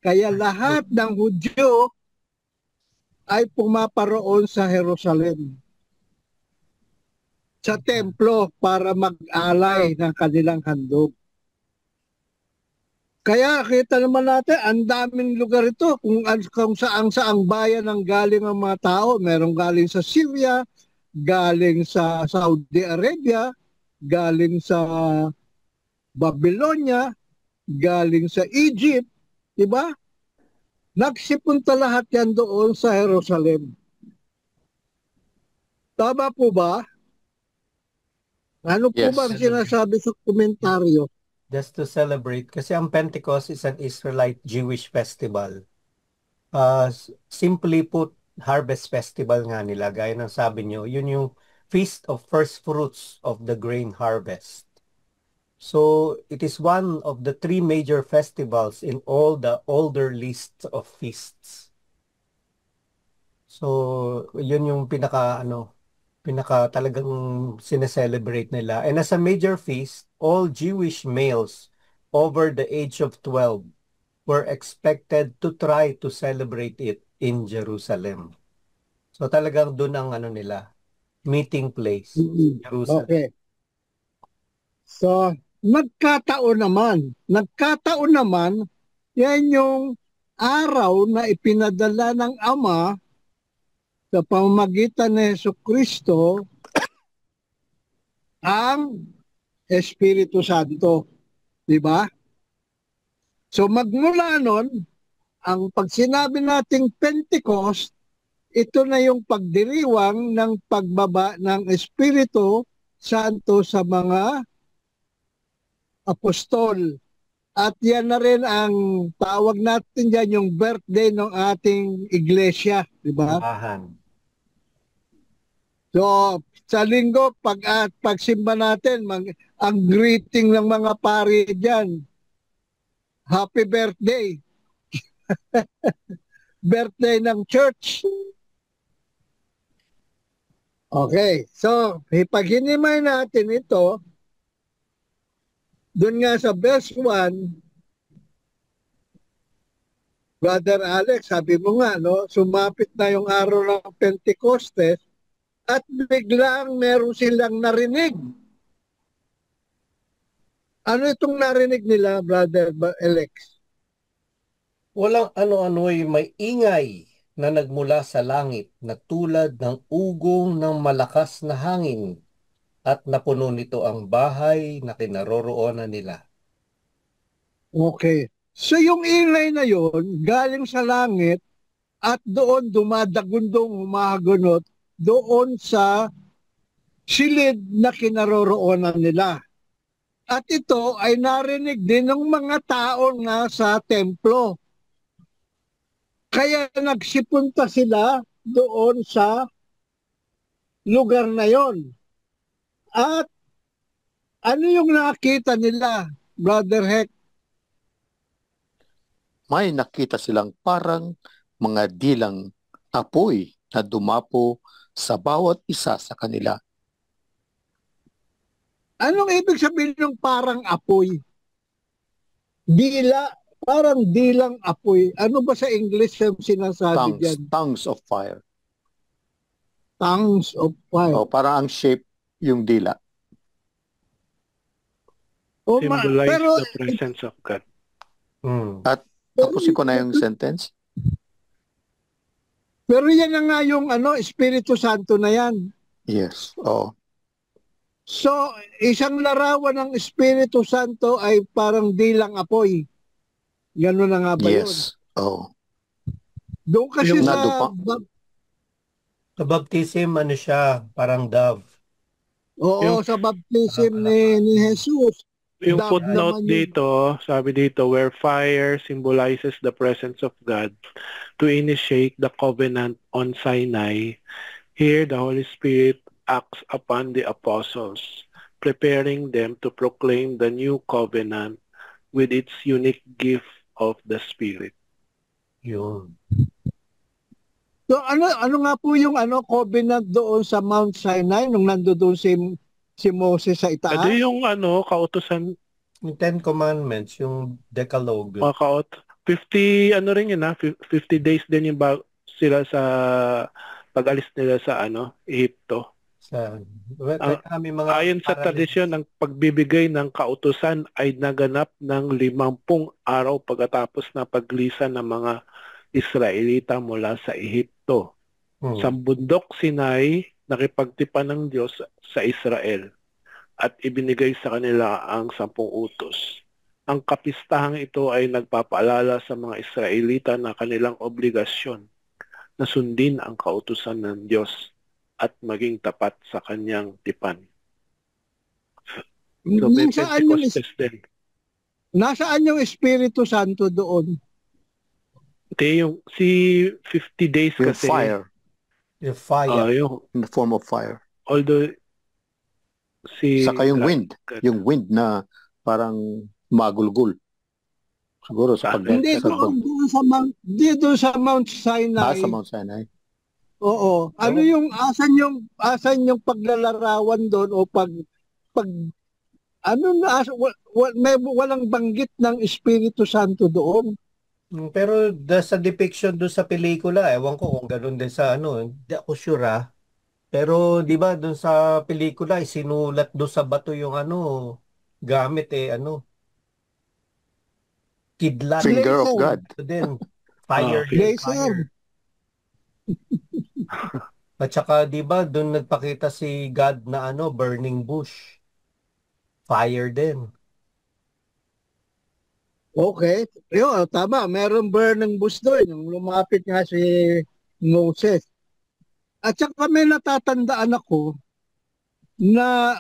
Kaya lahat ng Hudyo ay pumaparoon sa Jerusalem, sa templo para mag-alay ng kanilang handog. Kaya kita naman natin, ang daming lugar ito kung saang bayan ang galing ang mga tao. Merong galing sa Syria, galing sa Saudi Arabia, galing sa Babylonia, galing sa Egypt, di ba? Nagsipunta lahat yan doon sa Jerusalem. Tama po ba? Ano po
Yes.
ba ang sinasabi sa komentaryo?
Just to celebrate. Kasi ang Pentecost is an Israelite Jewish festival. Simply put, harvest festival nga nila. Gaya ng sabi nyo, yun yung Feast of First Fruits of the Grain Harvest. So, it is one of the 3 major festivals in all the older lists of feasts. So, yun yung pinaka talagang sineselebrate nila. And as a major feast, all Jewish males over the age of 12 were expected to try to celebrate it in Jerusalem. So talagang doon ang nila, meeting place, Jerusalem.
Okay. So, nagkataon naman, yan yung araw na ipinadala ng Ama sa pamamagitan ni Jesucristo ang Espiritu Santo. Di ba? So magmula nun, ang pag sinabi nating Pentecost, ito na yung pagdiriwang ng pagbaba ng Espiritu Santo sa mga apostol. At yan na rin ang tawag natin dyan, yung birthday ng ating iglesia. Di ba? So, sa linggo, pagsimba natin, ang greeting ng mga pari dyan, happy birthday. Birthday ng church. Okay, so, pag hinimay natin ito, doon nga sa verse 1, Brother Alex, sabi mo nga, no, sumapit na yung araw ng Pentecostes, at biglang meron silang narinig. Ano itong narinig nila, Brother Alex?
Walang ano-ano'y may ingay na nagmula sa langit na tulad ng ugong ng malakas na hangin at napuno nito ang bahay na kinaroroonan nila.
Okay. So yung ingay na yon galing sa langit at doon dumadagundong humahagunot doon sa silid na kinaroroonan nila. At ito ay narinig din ng mga tao na sa templo. Kaya nagsipunta sila doon sa lugar na yon. At ano yung nakita nila, Brother Heck?
May nakita silang parang mga dilang apoy na dumapo sa bawat isa sa kanila.
Anong ibig sabihin ng parang apoy? Dila, parang dilang apoy. Ano ba sa English yung sinasabi dyan?
Tongues of fire.
Tongues of fire.
O, parang ang shape yung dila.
Symbolize
pero,
the presence of God.
At tapusin ko na yung sentence.
Pero yan na nga yung Espiritu Santo na yan.
Yes. Oh.
So, isang larawan ng Espiritu Santo ay parang dilang apoy. Gano'n na nga ba yun?
Yes. Oh.
Doon kasi
Yung
sa...
Sa baptism, siya, parang dove.
Oo, sa baptism ni Jesus.
Yung
Dab
footnote
naman
dito, sabi dito, where fire symbolizes the presence of God to initiate the covenant on Sinai, here the Holy Spirit acts upon the apostles, preparing them to proclaim the new covenant with its unique gift of the Spirit.
Yun.
So ano nga po yung covenant doon sa Mount Sinai nung nandoon si Moses sa
Ito
itaas?
yung kautusan,
Yung Ten Commandments, yung Decalogue.
mga 50, rin yun 50 days din yung sila sa pag-alis nila sa Egypto.
Kami mga
Ayon sa tradisyon, ang pagbibigay ng kautusan ay naganap ng 50 araw pagkatapos na paglisan ng mga Israelita mula sa Ehipto. Sa bundok Sinai, nakipagtipan ng Diyos sa Israel at ibinigay sa kanila ang 10 utos. Ang kapistahang ito ay nagpapaalala sa mga Israelita na kanilang obligasyon na sundin ang kautusan ng Diyos at maging tapat sa kanyang tipan. So, may Pentecostes din.
Nasaan yung Espiritu Santo doon?
Si 50 days
Yung
kasi.
fire.
Yung fire.
In the form of fire.
Although,
Saka yung wind. Yung wind na parang magulgul. Siguro sa
Hindi, doon sa Mount Sinai.
Sa Mount Sinai.
Oo. Ano yung asan yung paglalarawan doon o walang banggit ng Espiritu Santo doon.
Pero sa depiction doon sa pelikula, ewan ko kung gano'n din sa hindi ako sure. Pero 'di ba doon sa pelikula isinulat doon sa bato yung gamit kidlat.
Finger of God.
Then fire.
Laser.
At saka 'di ba doon nagpakita si God na burning bush. Fire din.
Okay. Yun, tama. Merong burning bush doon. Yung lumapit nga si Moses. At saka may natatandaan ako na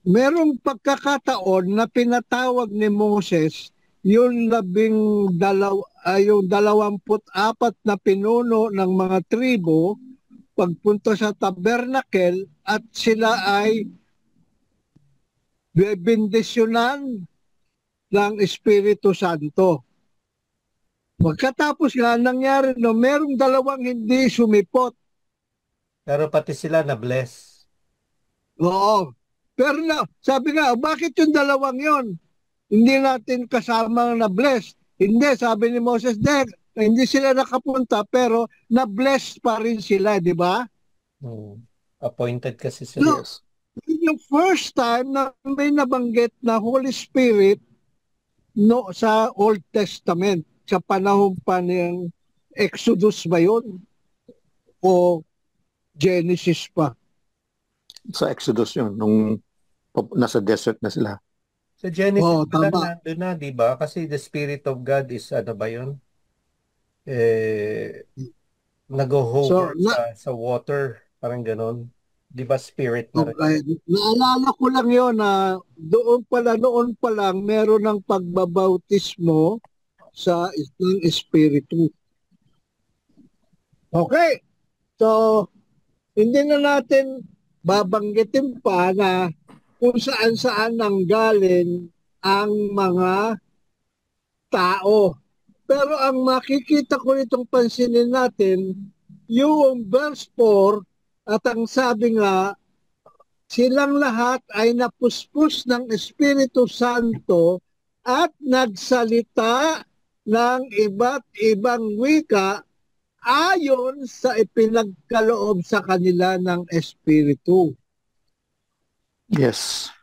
merong pagkakataon na pinatawag ni Moses yung 24 na pinuno ng mga tribo pagpunta sa tabernacle at sila ay bebendisyonan ng Espiritu Santo. Pagkatapos nga nangyari merong 2 hindi sumipot.
Pero pati sila na-bless.
Oo. Pero sabi nga, bakit yung 2 yon? Hindi natin kasama na-bless. Hindi, sabi ni Moses, hindi sila nakapunta pero na-bless pa rin sila, di ba?
Appointed kasi sila.
So, yung first time na may nabanggit na Holy Spirit sa Old Testament, sa panahon pa ng Exodus ba yun? O Genesis pa?
Sa Exodus yun, nung nasa desert na sila.
Sa Genesis nandun na, di ba? Kasi the Spirit of God is ba yun? Nag-hover sa water. Parang ganon. Di ba spirit na rin?
Okay. Naalala ko lang yun na noon pa lang meron ng pagbabautismo sa isang espiritu. Okay. So, hindi na natin babanggitin pa na kung saan-saan nanggaling ang mga tao. Pero ang makikita ko nitong pansinin natin, yung verse 4, at ang sabi nga, silang lahat ay napuspos ng Espiritu Santo at nagsalita ng iba't ibang wika ayon sa ipinagkaloob sa kanila ng Espiritu.
Yes.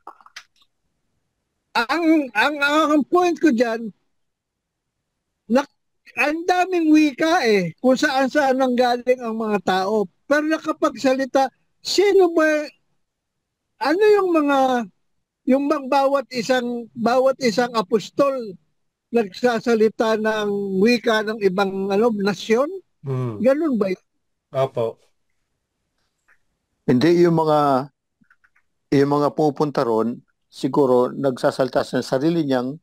Ang point ko dyan, ang daming wika kung saan-saan nanggaling ang mga tao. Pero nakapagsalita, sino ba, ano yung bawat isang apostol nagsasalita ng wika ng ibang nasyon? Ganun ba yun?
Opo.
Hindi yung mga pupunta ron, siguro nagsasalita sa sarili niyang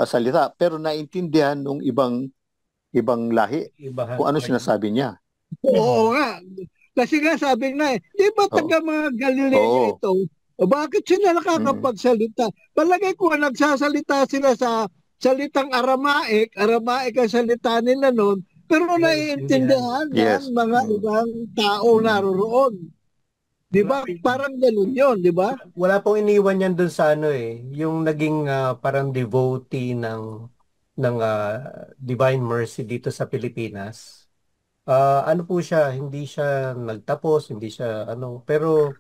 salita pero naintindihan ng ibang lahi kung ano sinasabi niya.
Oo nga. Kasi nga sabi nga di ba taga mga Galileo ito? O bakit sila nakakapagsalita? Palagay ko nagsasalita sila sa salitang Aramaic ang salita nila noon, pero naiintindihan ng mga ibang tao naroroon. Di ba? Parang ganun yun, di ba?
Wala pong iniwan yan dun sa yung naging parang devotee ng Divine Mercy dito sa Pilipinas. Ano po siya, hindi siya nagtapos, hindi siya pero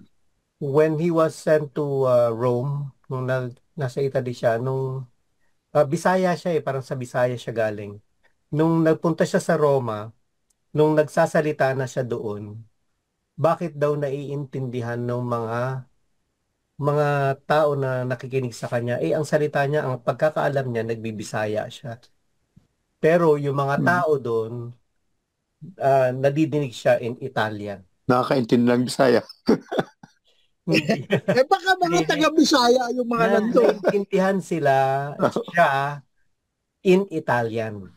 when he was sent to Rome, nung nasa Italy siya, nung Bisaya siya parang sa Bisaya siya galing. Nung nagpunta siya sa Roma, nung nagsasalita na siya doon, bakit daw naiintindihan ng mga tao na nakikinig sa kanya? Ang salita niya, ang pagkakaalam niya, nagbibisaya siya. Pero yung mga tao doon, nadidinig siya in Italian.
Nakakaintindi ng Bisaya.
Baka mga taga-Bisaya yung mga nandun.
Naiintindihan siya in Italian.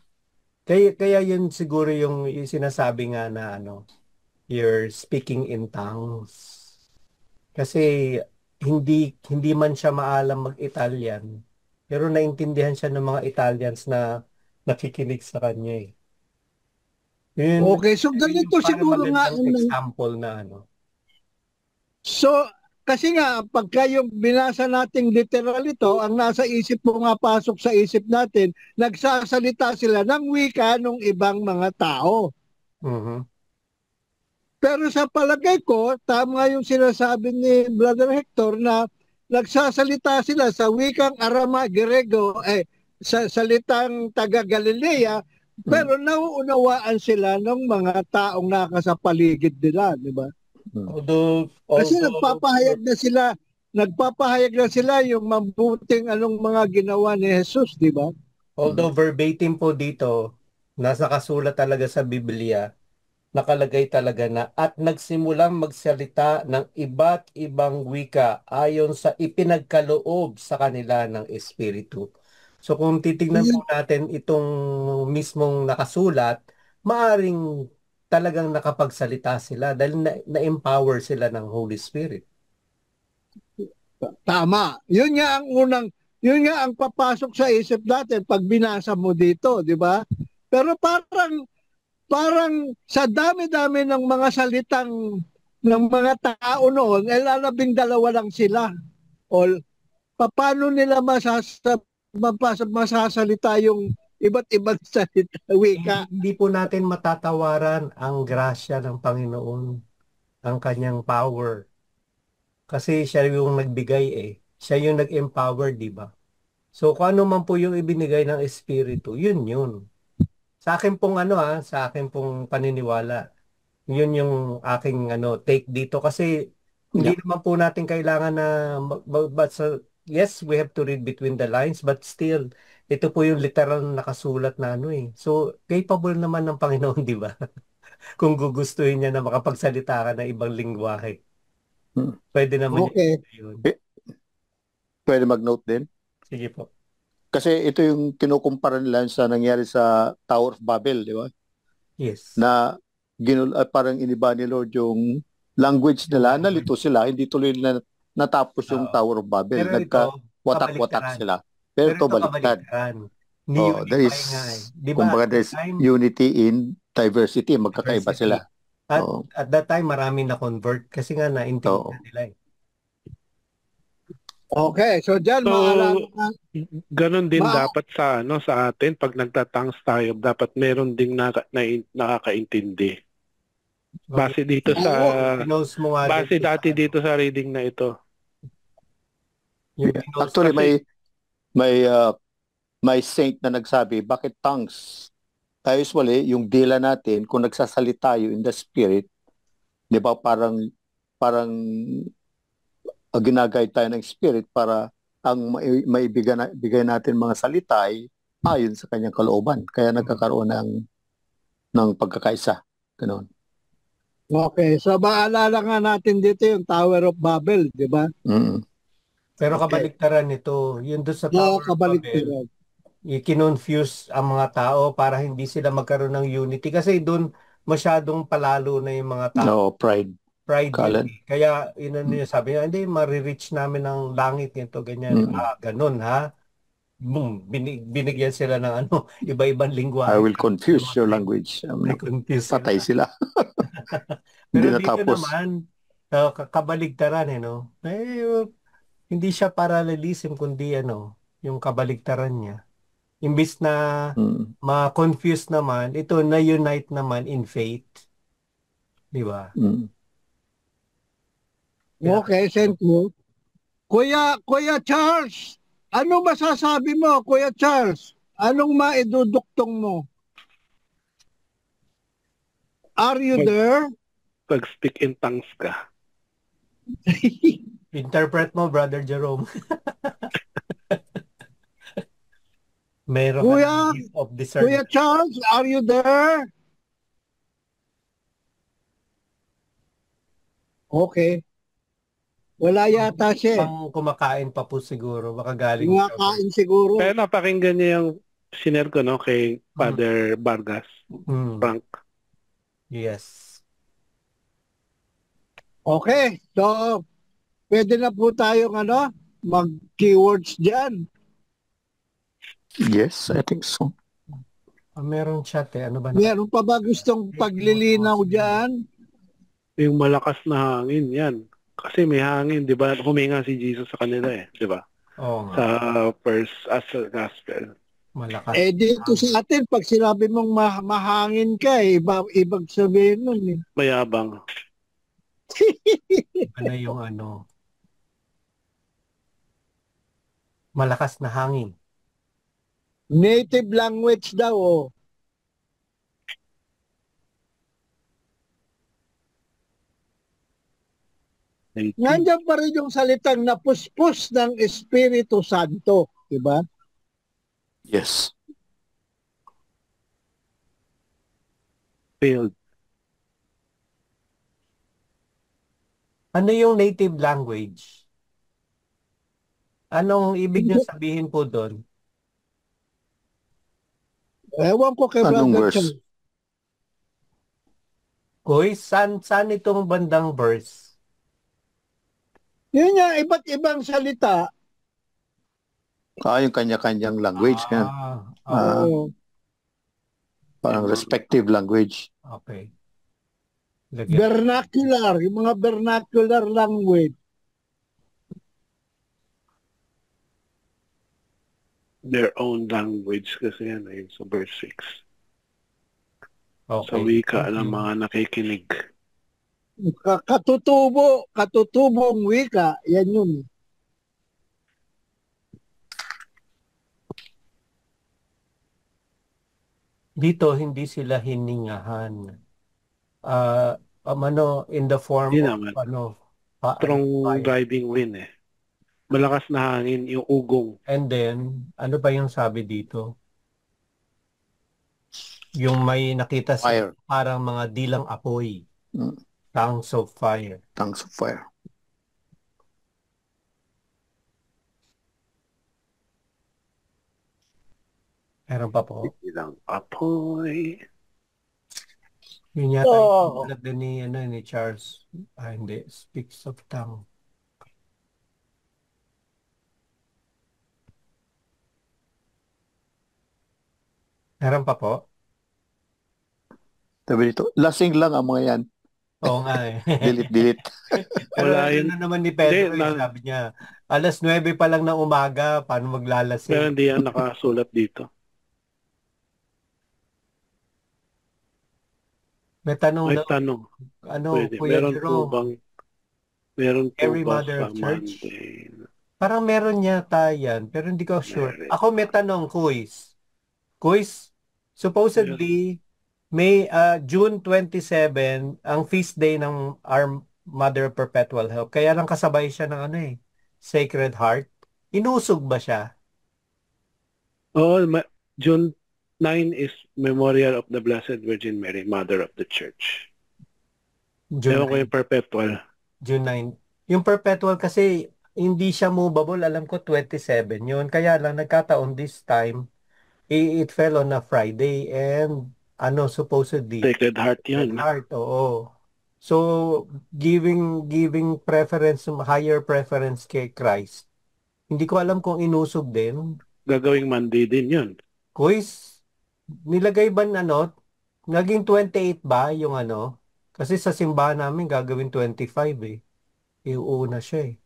Kaya yun siguro yung sinasabi nga na you're speaking in tongues. Kasi hindi man siya maalam mag-Italian, pero naintindihan siya ng mga Italians na nakikinig sa kanya
Okay, so ganito siguro nga
example na
So, kasi nga, pagka yung binasa nating literal ito, ang nasa isip mo nga pasok sa isip natin, nagsasalita sila ng wika ng ibang mga tao. Pero sa palagay ko, tama yung sinasabi ni Brother Hector na nagsasalita sila sa wikang Arama, Grego, sa salitang taga-Galilea, pero nauunawaan sila ng mga taong nakasapaligid nila, di ba? Kasi nagpapahayag na sila yung mabuting mga ginawa ni Jesus, di ba?
Although verbatim po dito, nasa kasulat talaga sa Biblia, nakalagay talaga na at nagsimulang magsalita ng iba't ibang wika ayon sa ipinagkaloob sa kanila ng Espiritu. So kung titignan po natin itong mismong nakasulat, maaring talagang nakapagsalita sila dahil na-empower sila ng Holy Spirit.
Tama. Yun nga ang papasok sa isip natin pag binasa mo dito, di ba? Pero parang sa dami-dami ng mga salitang ng mga tao noon, lalabing dalawa lang sila. O paano nila masasalita yung iba't ibang salita, wika?
Hindi po natin matatawaran ang grasya ng Panginoon, ang kanyang power. Kasi siya yung nagbigay Siya yung nag-empower, di ba? So kung ano man po yung ibinigay ng Espiritu, yun. Sa akin pong sa akin pong paniniwala, yun yung aking take dito kasi hindi naman po natin kailangan na yes, we have to read between the lines, but still ito po yung literal na nakasulat na So capable naman ng Panginoon, di ba? Kung gugustuhin niya na makapagsalita ka ng ibang lingwahe. Pwede naman yun.
Pwede mag-note din?
Sige po.
Kasi ito yung kinukumpara nila sa nangyari sa Tower of Babel, di ba?
Yes.
Na parang iniba ni Lord yung language nila, nalito sila, hindi tuloy na natapos yung Tower of Babel. Nagka-watak-watak sila. Pero ito baliktad. Kumbaga there's unity in diversity, magkakaiba sila.
At that time, marami na-convert kasi nga naintindihan nila
Okay, so dyan maalala ka.
Ganon din dapat sa atin pag nagtatangs tayo, dapat meron ding nakakaintindi. Base dito dito sa reading na ito.
Actually may saint na nagsabi, bakit tongues? Tayo usually, yung dila natin, kung nagsasalita tayo in the spirit, di ba parang ginagayad tayo ng spirit para ang maibigay natin mga salita ay ayon sa kanyang kalooban. Kaya nagkakaroon ng pagkakaisa. Ganon.
Okay, so maalala nga natin dito yung Tower of Babel, di ba?
Pero
Okay.
kabaliktaran nito, yun doon sa Tower of Babel,
Kabaliktaran.
i-confuse ang mga tao para hindi sila magkaroon ng unity. Kasi doon masyadong palalo na yung mga tao.
No, pride.
Pride yun
Kalan.
eh. Kaya yun ang sabi niya, hindi, marireach namin ng langit nito, ganyan.
Mm.
Ganun ha. Boom, binigyan sila ng ano, iba-ibang
I
lingwahe.
will confuse your language.
Confuse
Patay
sila.
sila.
Pero
Hindi
dito
natapos.
naman, kabaligtaran eh, no? Hindi siya parallelism, kundi ano, yung kabaligtaran niya. Imbis na
Mm.
ma-confuse naman, ito na-unite naman in faith. Di ba?
Mm.
Okay, thank you. Kuya Charles, ano masasabi mo, Kuya Charles? Anong maiduduktong mo? Are you there?
Pag-speak in tongues ka.
Interpret mo, Brother Jerome. Meron ka
Kuya,
ng gift of
Kuya
discernment.
Charles, are you there? Okay. Wala yata siya.
Pang kumakain pa po siguro. Baka galing
Mga kain siguro.
Kaya napakinggan niya yung siner ko no, kay Father Vargas. Frank.
Yes.
Okay. So, pwede na po tayong mag-keywords dyan.
Yes, I think so.
Merong chat eh. Ano ba?
Meron pa ba gustong paglilinaw dyan?
Yung malakas na hangin, yan. Kasi may hangin, di ba? Huminga si Jesus sa kanila eh, di ba?
Oo.
Sa first as a gospel.
Malakas.
Dito sa atin, pag sinabi mong mahangin ka, ibang sabihin nun eh.
Mayabang.
Ano yung ano? Malakas na hangin.
Native language daw, oh. Nandiyan pa rin yung salitang napuspos ng Espiritu Santo, di ba?
Yes.
Failed.
Ano yung native language? Anong ibig niyo sabihin po doon?
Ewan ko kay
Anong
Brother
verse?
Charles.
Koy, saan itong bandang verse?
Yun nga, iba't ibang salita.
Yung kanya-kanyang language.
Oo.
Parang respective language.
Okay.
Vernacular, yung mga vernacular language.
Their own language kasi yan eh, sa verse 6.
Okay.
Sa wika ng mga nakikinig.
Katutubong wika, yan yun.
Dito, hindi sila hiningahan. In the form
Hindi
of,
naman. Strong
fire.
driving wind eh. Malakas na hangin, yung ugong.
And then, ano ba yung sabi dito? Yung may nakita sa parang mga dilang apoy. Tongues of fire.
Tongues of fire.
Meron pa po.
Dilang apoy.
Yun yata yung sulat din ni Charles. Hindi. Speaks of tongue. Meron pa po?
Sabi dito, lasing lang ang mga yan.
Oo nga eh.
Delete.
Pero yun na naman ni Pedro, sabi niya, 9:00 pa lang ng umaga, paano maglalasing?
Pero hindi yan nakasulat dito.
May tanong. Ano,
pwede.
Kuya
Meron
Jerome?
Meron po
Every
ba
Mother
sa
of Church?
Monday?
Parang meron yata yan, pero hindi ko sure. Ako may tanong, Kuis. Supposedly, May June 27, ang feast day ng Our Mother of Perpetual Help. Kaya lang kasabay siya ng Sacred Heart. Inusog ba siya?
Oo, June 9 is Memorial of the Blessed Virgin Mary, Mother of the Church. Ewan ko yung Perpetual.
June 9. Yung Perpetual kasi hindi siya movable. Alam ko 27 yun. Kaya lang nagkataon this time, it fell on a Friday and supposedly
Sacred Heart
Sacred
yun.
Heart, oo. So, giving preference, higher preference kay Christ. Hindi ko alam kung inusog din.
Gagawing Monday din yun.
Quiz, nilagay ba naging 28 ba yung Kasi sa simbahan namin gagawin 25 eh. Iuuna siya eh.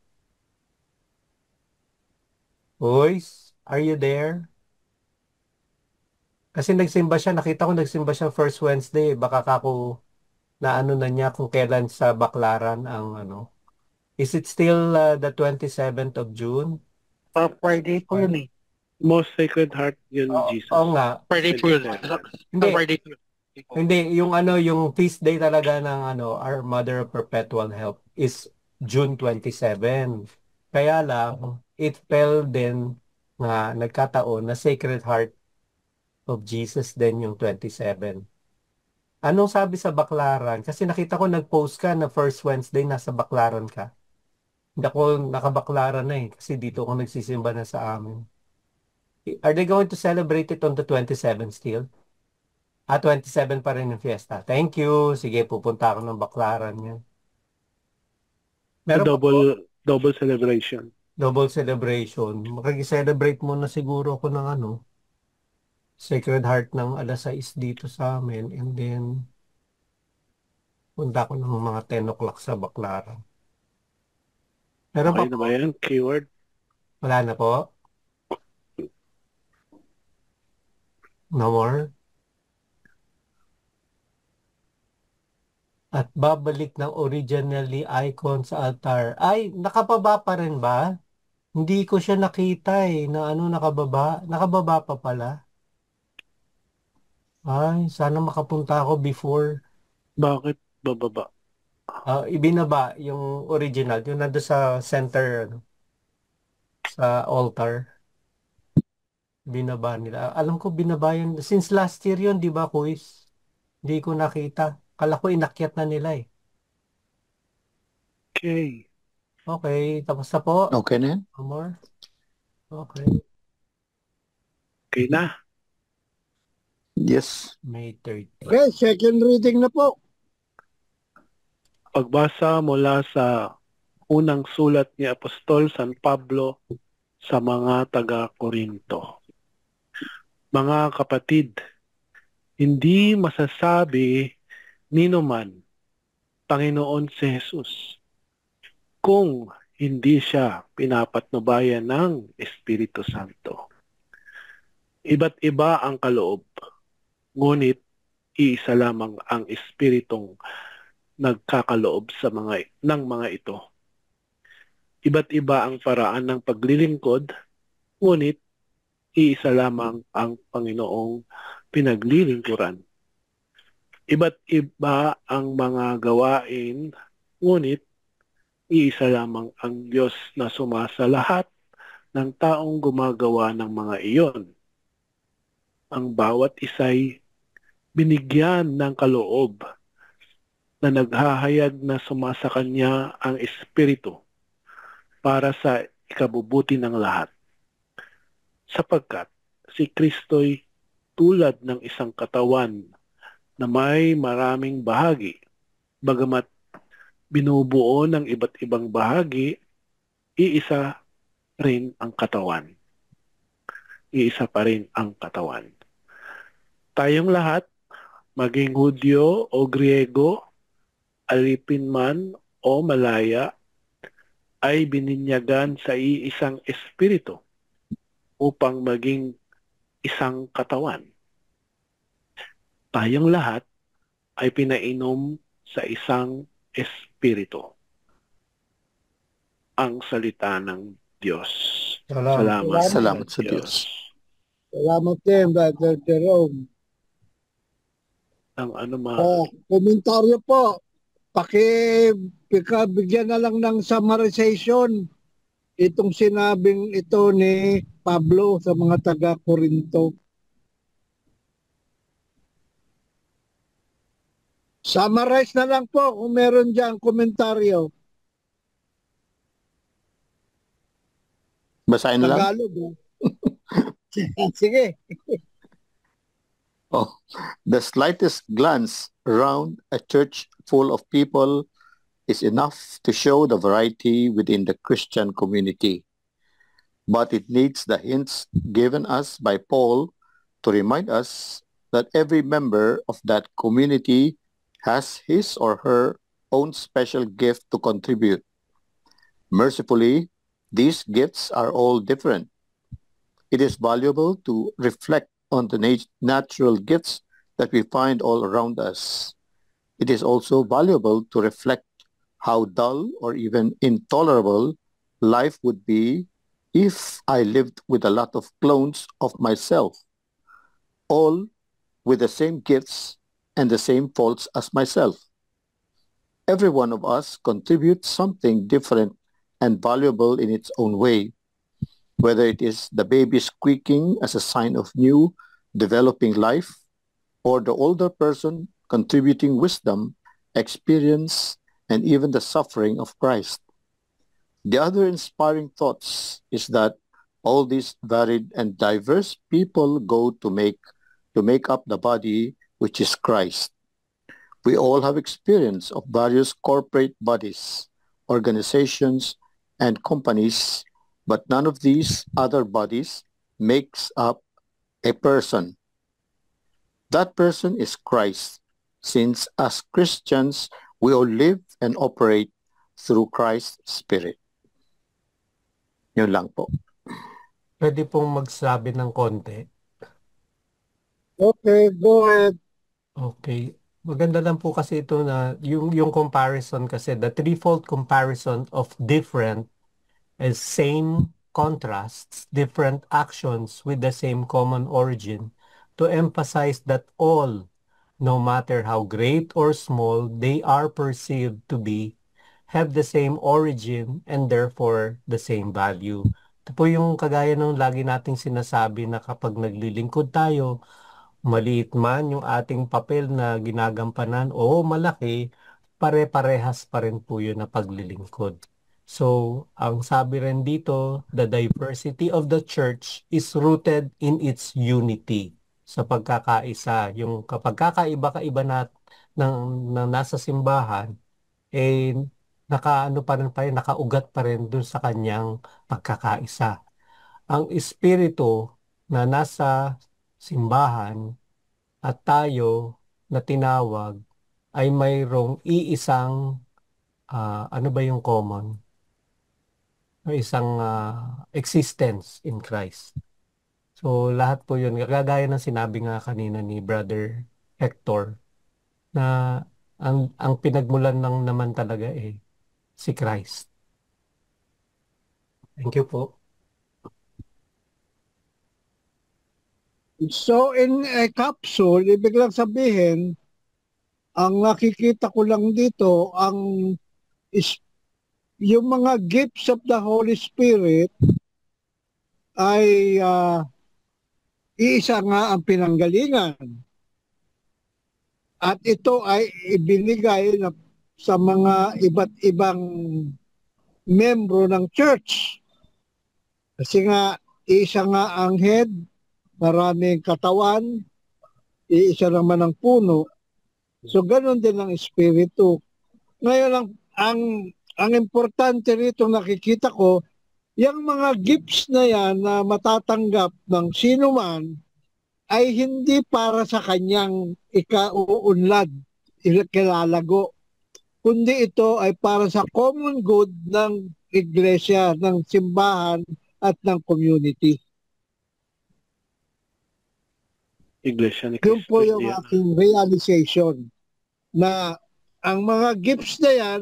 Boys, are you there? Kasi nagsimba siya, nakita ko nagsimba siya first Wednesday. Baka kako na na niya kung kailan sa Baclaran ang Is it still the 27th of June?
Friday po yun eh.
Most Sacred Heart yun,
Oo,
Jesus.
oo nga.
Friday po yun.
Hindi,
Friday po yun.
hindi. Yung feast day talaga ng Our Mother of Perpetual Help is June 27. Kaya lang, it fell din nga nagkataon na Sacred Heart of Jesus din yung 27. Anong sabi sa Baclaran? Kasi nakita ko nag-post ka na first Wednesday nasa Baclaran ka. Hindi ako nakabaklaran na eh. Kasi dito ako nagsisimba na sa amin. Are they going to celebrate it on the 27th still? 27 pa rin yung fiesta. Thank you. Sige, pupunta ako ng Baclaran yan. Meron pa po?
Double celebration.
Double celebration. Makikiselebrate muna siguro ako ng Sacred Heart ng alas 6 dito sa amin. And then, punta ko ng mga 10 o'clock sa Baclaran. Meron
Okay
pa
na
po?
ba yan? Keyword?
Wala na po? No more? At babalik ng originally icon sa altar. Ay, nakababa pa rin ba? Hindi ko siya nakita na nakababa. Nakababa pa pala. Ay, sana makapunta ako before.
Bakit bababa?
Ibinaba yung original. Yung nando sa center, sa altar. Binaba nila. Alam ko binaba yun. Since last year yun, di ba, Kuis? Hindi ko nakita. Kala ko inakyat na nila eh.
Okay.
Okay, tapos na po.
Okay na yan?
No more? Okay.
Okay na.
Yes.
May 30.
Okay, second reading na po.
Pagbasa mula sa unang sulat ni Apostol San Pablo sa mga taga-Korinto. Mga kapatid, hindi masasabi nino man Panginoon si Jesus kung hindi siya pinapatnubayan ng Espiritu Santo. Iba't iba ang kaloob, ngunit iisa lamang ang Espiritong nagkakaloob ng mga ito. Iba't iba ang paraan ng paglilingkod, ngunit iisa lamang ang Panginoong pinaglilingkuran. Iba't iba ang mga gawain, ngunit iisa lamang ang Diyos na sumasa lahat ng taong gumagawa ng mga iyon. Ang bawat isa'y binigyan ng kaloob na naghahayag na sumasa kanya ang Espiritu para sa ikabubuti ng lahat. Sapagkat si Kristo'y tulad ng isang katawan na may maraming bahagi, bagamat binubuo ng iba't ibang bahagi, iisa rin ang katawan. Iisa pa rin ang katawan. Tayong lahat, maging Hudyo o Griego, alipin man o Malaya, ay bininyagan sa iisang espiritu upang maging isang katawan. Tayong lahat ay pinainom sa isang espiritu. Ang salita ng Diyos.
Salamat sa Diyos.
Salamat din, Brother Jerome.
Ang
komentaryo po, pakibigyan na lang ng summarization itong sinabing ito ni Pablo sa mga taga-Korinto. Summarize na lang po kung meron dyan komentaryo.
Basahin na lang?
Tagalog. Sige.
Oh, the slightest glance around a church full of people is enough to show the variety within the Christian community. But it needs the hints given us by Paul to remind us that every member of that community has his or her own special gift to contribute. Mercifully, these gifts are all different. It is valuable to reflect on the natural gifts that we find all around us. It is also valuable to reflect how dull or even intolerable life would be if I lived with a lot of clones of myself, all with the same gifts and the same faults as myself. Every one of us contributes something different and valuable in its own way, whether it is the baby squeaking as a sign of new, developing life, or the older person contributing wisdom, experience, and even the suffering of Christ. The other inspiring thoughts is that all these varied and diverse people go to make up the body, which is Christ. We all have experience of various corporate bodies, organizations, and companies, but none of these other bodies makes up a person. That person is Christ, since as Christians, we all live and operate through Christ's Spirit. Yun lang po.
Pwede pong magsabi ng konti.
Okay, go ahead.
Okay. Maganda lang po kasi ito na yung comparison kasi the threefold comparison of different as same contrasts, different actions with the same common origin to emphasize that all, no matter how great or small they are perceived to be, have the same origin and therefore the same value. Ito po yung kagaya ng lagi nating sinasabi na kapag naglilingkod tayo, maliit man yung ating papel na ginagampanan o malaki, pare-parehas pa rin po yun na paglilingkod. So, ang sabi rin dito, the diversity of the church is rooted in its unity sa pagkakaisa. Yung kapag kakaiba-kaiba ng nasa simbahan, eh nakaano pa rin pa rin, nakaugat pa rin dun sa kanyang pagkakaisa. Ang espiritu na nasa simbahan at tayo na tinawag ay mayroong iisang ano ba yung common? Isang existence in Christ. So lahat po yun, kagaya ng sinabi nga kanina ni Brother Hector na ang pinagmulan ng naman talaga si Christ. Thank you po.
So in a capsule, ibig lang sabihin, ang nakikita ko lang dito, yung mga gifts of the Holy Spirit ay iisa nga ang pinanggalingan. At ito ay ibinigay sa mga iba't ibang membro ng church. Kasi nga, iisa nga ang head, maraming katawan, iisa naman ang puno. So, ganun din ang espiritu. Ngayon, ang importante rito nakikita ko, yung mga gifts na yan na matatanggap ng sino man, ay hindi para sa kanyang ikauunlad, kilalago, kundi ito ay para sa common good ng iglesia, ng simbahan at ng community.
Iglesia ni
Yun
Cristo.
po yung aking realization na ang mga gifts na yan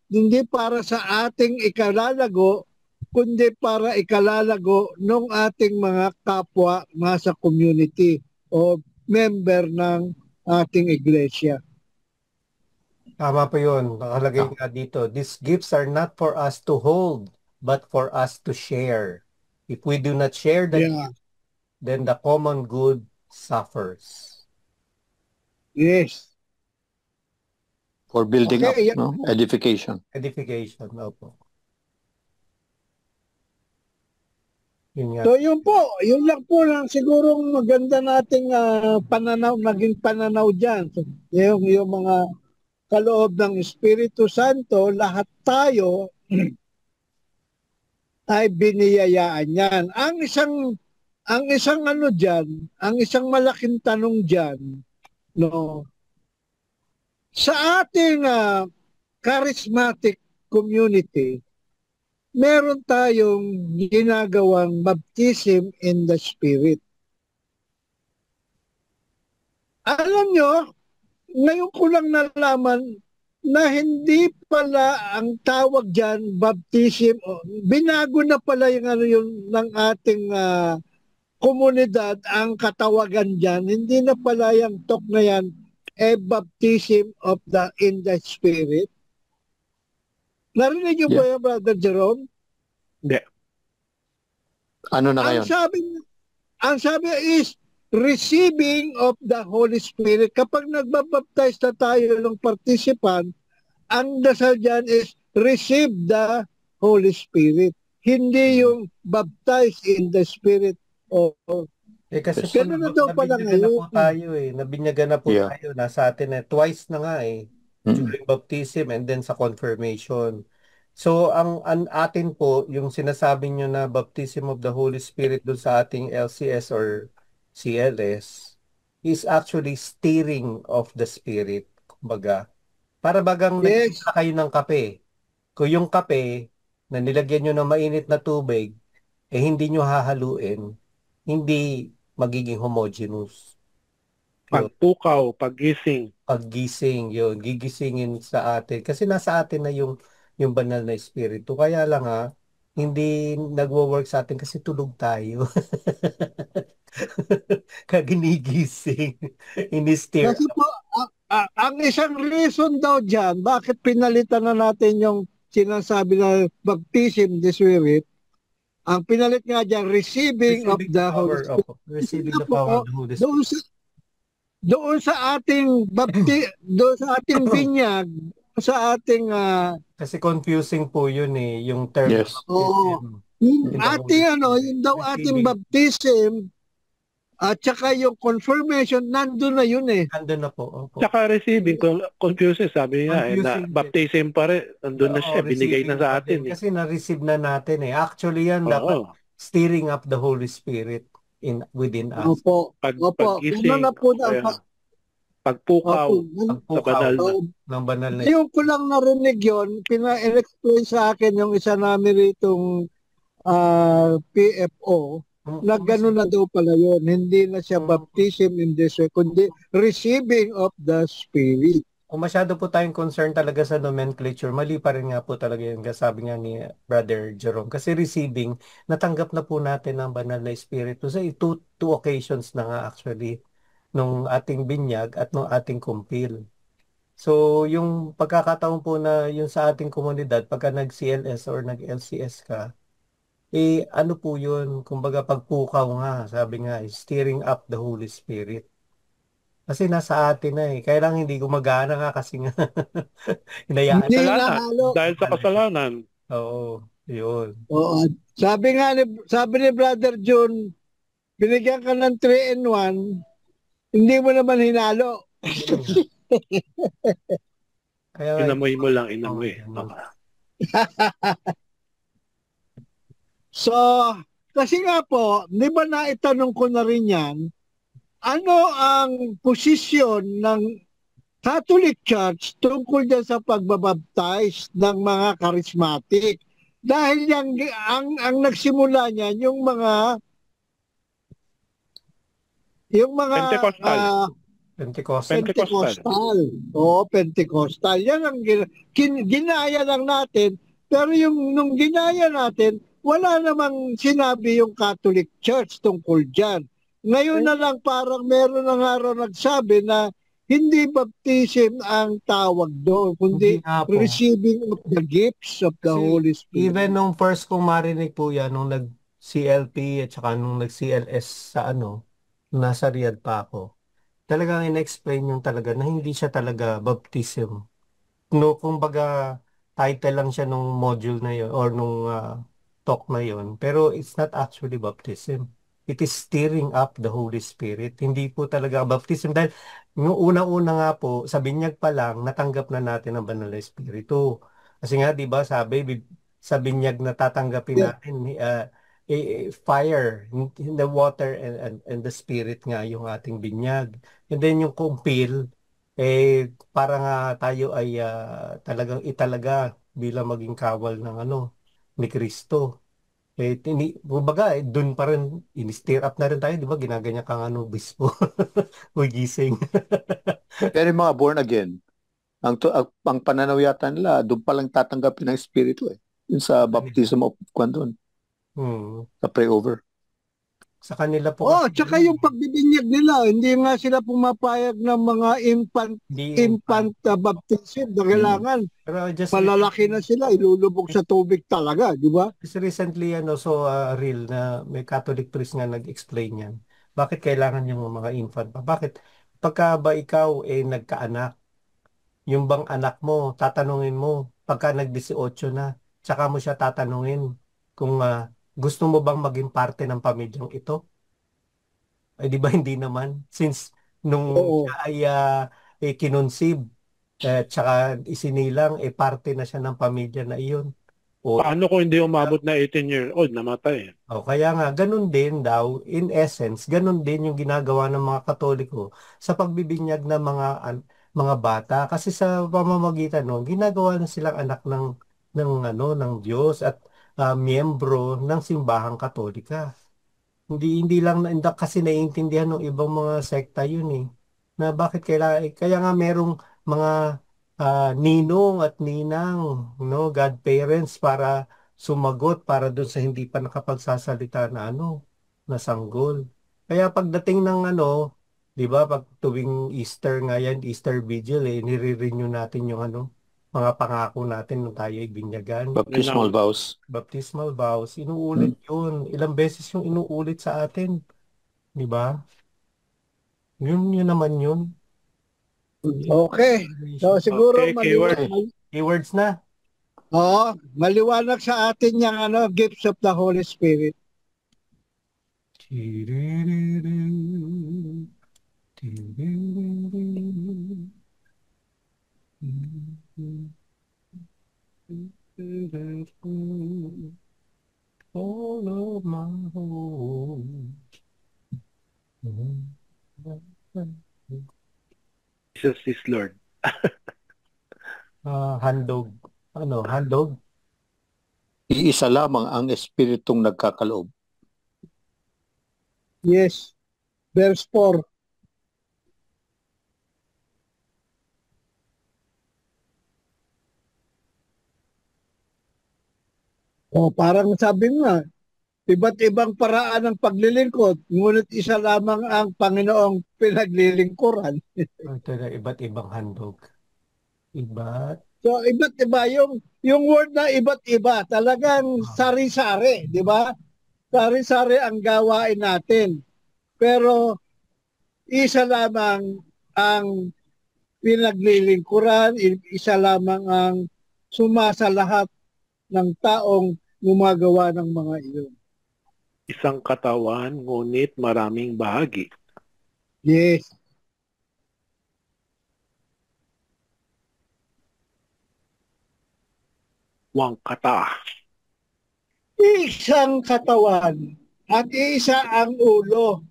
hindi para sa ating ikalalago, kundi para ikalalago ng ating mga kapwa nasa community o member ng ating iglesia.
Tama po yun. Nakalagay nga dito, these gifts are not for us to hold, but for us to share. If we do not share the gift, then the common good suffers.
Yes.
For building up, no? Edification.
Edification, opo. Yun nga.
So yun po, yun lang po lang siguro maganda nating pananaw, naging pananaw dyan. So, yung mga kaloob ng Espiritu Santo, lahat tayo ay biniyayaan yan. Ang isang ano diyan, ang isang malaking tanong diyan, no, sa ating charismatic community, meron tayong ginagawang baptism in the Spirit. Alam nyo, ngayon ko lang nalaman na hindi pala ang tawag dyan, baptism, binago na pala yung ano yun ng ating komunidad, ang katawagan dyan, hindi na pala yung talk na yan, baptism of in the Spirit. Narinig niyo ba yan, Brother Jerome?
Hindi.
Ano na ngayon?
Ang sabi is receiving of the Holy Spirit. Kapag nagbabaptize na tayo ng participant, ang dasal dyan is receive the Holy Spirit. Hindi yung baptize in the Spirit.
Kasi
ganun na daw pala
nabinyagan na po tayo Nabinyagan na po tayo. Nasa atin twice na nga during baptism and then sa confirmation. So, ang atin po, yung sinasabi nyo na baptism of the Holy Spirit doon sa ating LCS or CLS is actually stirring of the Spirit. Kumbaga, para bagang nagsimula kayo ng kape. Kung yung kape na nilagyan nyo ng mainit na tubig, hindi nyo hahaluin, hindi magiging homogeneous.
Pagpukaw, paggising.
Paggising, yun. Gigisingin sa atin. Kasi nasa atin na yung banal na espiritu. Kaya lang hindi nagwo-work sa atin kasi tulog tayo. Kaginigising. Ini-steer.
Kasi po, ang isang reason daw dyan, bakit pinalitan na natin yung sinasabi na baptism in the Spirit, ang pinalit nga dyan, receiving of the Holy Spirit.
Receiving the power of the Holy Spirit.
Doon sa ating doon sa ating binyag, sa ating
kasi confusing po yun yung term.
Yes.
Yung ating baptism at saka yung confirmation, nandun na yun
Nandun na po. Opo.
Tsaka receiving, confusing, sabi niya, na baptism pa rin, nandun na siya, binigay na sa atin.
Kasi na-receive na natin Actually yan, dapat stirring up the Holy Spirit within us.
Opo.
Pag-gising, pagpukaw, sa banal na.
Yung ko lang narinig yun, pina-explain sa akin yung isa namin ritong PFO, na gano'n na daw pala yun. Hindi na siya baptism in the Spirit, kundi receiving of the Spirit.
Kung masyado po tayong concern talaga sa nomenclature, mali pa rin nga po talaga yun. Sabi nga ni Brother Jerome. Kasi receiving, natanggap na po natin ang banal na Espiritu. So, two occasions na nga actually, nung ating binyag at nung ating kumpil. So, yung pagkakataon po na yung sa ating komunidad, pagka nag-CLS or nag-LCS ka, ano po yun? Kumbaga pagpukaw nga, sabi nga, stirring up the Holy Spirit. Kasi nasa atin na Kaya lang hindi gumagana nga kasi nga hinayaan.
Dahil sa kasalanan.
Oo, yun.
Oo. Sabi ni Brother June, binigyan ka ng 3-in-1, hindi mo naman hinalo.
Kaya, inamoy mo lang, inamoy.
So, kasi nga po, di ba naitanong ko na rin yan, ano ang posisyon ng Catholic Church tungkol dyan sa pagbabaptize ng mga charismatic? Dahil ang nagsimula niyan, yung mga Pentecostal. Oo, Pentecostal. Yan ang ginaya lang natin. Pero nung ginaya natin, wala namang sinabi yung Catholic Church tungkol dyan. Ngayon na lang parang meron ng araw nagsabi na hindi baptism ang tawag doon, kundi receiving of the gifts of the Holy Spirit.
Even nung first kong marinig po yan, nung nag-CLP at saka nung nag-CLS sa nasa Riyadh pa ako, talagang in-explain yung talaga na hindi siya talaga baptism. No, kumbaga title lang siya nung module na yun or nung talk na yon, pero it's not actually baptism. It is stirring up the Holy Spirit. Hindi po talaga baptism dahil yung una-una nga po, sa binyag pa lang, natanggap na natin ang banal na Espiritu. Kasi nga, di ba, sa binyag na tatanggapin
Yeah.
natin, fire, in the water and the Spirit nga yung ating binyag. And then yung kumpil, para nga tayo ay talagang italaga bilang maging kawal ng ni Kristo. Kumbaga, doon pa rin, in-stir up na rin tayo, di ba? Ginaganyan kang bispo. Uy, gising.
Pero yung mga born again, ang pananaw yata nila, doon pa lang tatanggapin ng Espiritu eh. Yun sa baptism of kwan doon,
Hmm.
sa pray-over.
Sa kanila po
Oh,
kasi,
tsaka yung pagbibinyag nila, hindi nga sila pumapayag ng mga
hindi
infant baptism na kailangan.
Pero
Malalaki na sila, ilulubog sa tubig talaga, di ba?
just recently, real na may Catholic priest nga nag-explain yan. Bakit kailangan yung mga infant pa? Bakit? Pagka ba ikaw nagkaanak, yung bang anak mo, tatanungin mo, pagka nag-18 na, tsaka mo siya tatanungin kung gusto mo bang maging parte ng pamilyang ito? Ay, di ba hindi naman? Since nung siya
Oo.
ay kinunsib, tsaka isinilang, parte na siya ng pamilya na iyon. O,
Paano kung hindi umabot na 18-year-old, namatay?
kaya nga, ganun din daw, in essence, ganun din yung ginagawa ng mga Katoliko sa pagbibinyag ng mga bata. Kasi sa pamamagitan no, ginagawa na silang anak ng Diyos at miyembro ng simbahang Katolika. Hindi lang kasi naiintindihan ng ibang mga sekta yun na bakit kaya nga merong mga ninong at ninang, no, godparents para sumagot para doon sa hindi pa nakapagsasalita na na sanggol. Kaya pagdating ng 'di ba, pag tuwing Easter nga yan, Easter Vigil, nire-renew natin yung mga pangako natin nung tayo ay binyagan.
Yun ang
Baptismal vows.
Baptismal vows,
Hmm.
inuulit yun. Ilang beses yung inuulit sa atin, di ba? Yun naman yun. Yun yung
Okay. So
revelation.
siguro
okay, keyword.
Okay.
Keywords na.
maliwanag sa atin yung gifts of the Holy Spirit.
Tiririru, tiririru, tiririru, all of my home.
Jesus is Lord.
Handog. Handog?
Iisa lamang ang Espiritong nagkakaloob.
Yes. Verse 4. Parang sabi nga, iba't ibang paraan ng paglilingkod, ngunit isa lamang ang Panginoong pinaglilingkuran.
Ito na iba't ibang handog. Iba't
So, iba't iba yung word na iba't iba, talagang sari-sari, di ba? Sari-sari ang gawain natin. Pero isa lamang ang pinaglilingkuran, isa lamang ang sumasa lahat ng taong gumagawa ng mga iyon.
Isang katawan, ngunit maraming bahagi.
Yes.
Wangkata.
Isang katawan at isa ang ulo.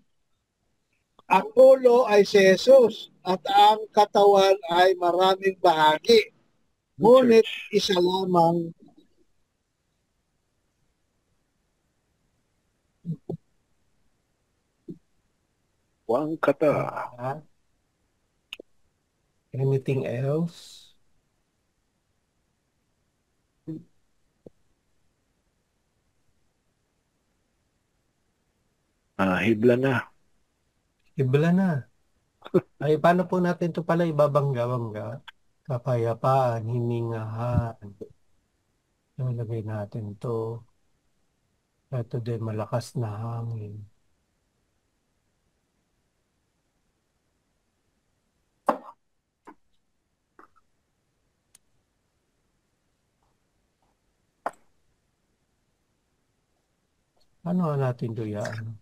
Ang ulo ay si Jesus at ang katawan ay maraming bahagi. Ngunit
Church.
isa lamang
Wangkata.
anything else?
Hibla na.
Hibla na. Ay, paano po natin ito pala ibabangga-bangga? Kapayapaan, hiningahan. Nalagay natin to. Ito din, malakas na hangin. Ano natin duyaan?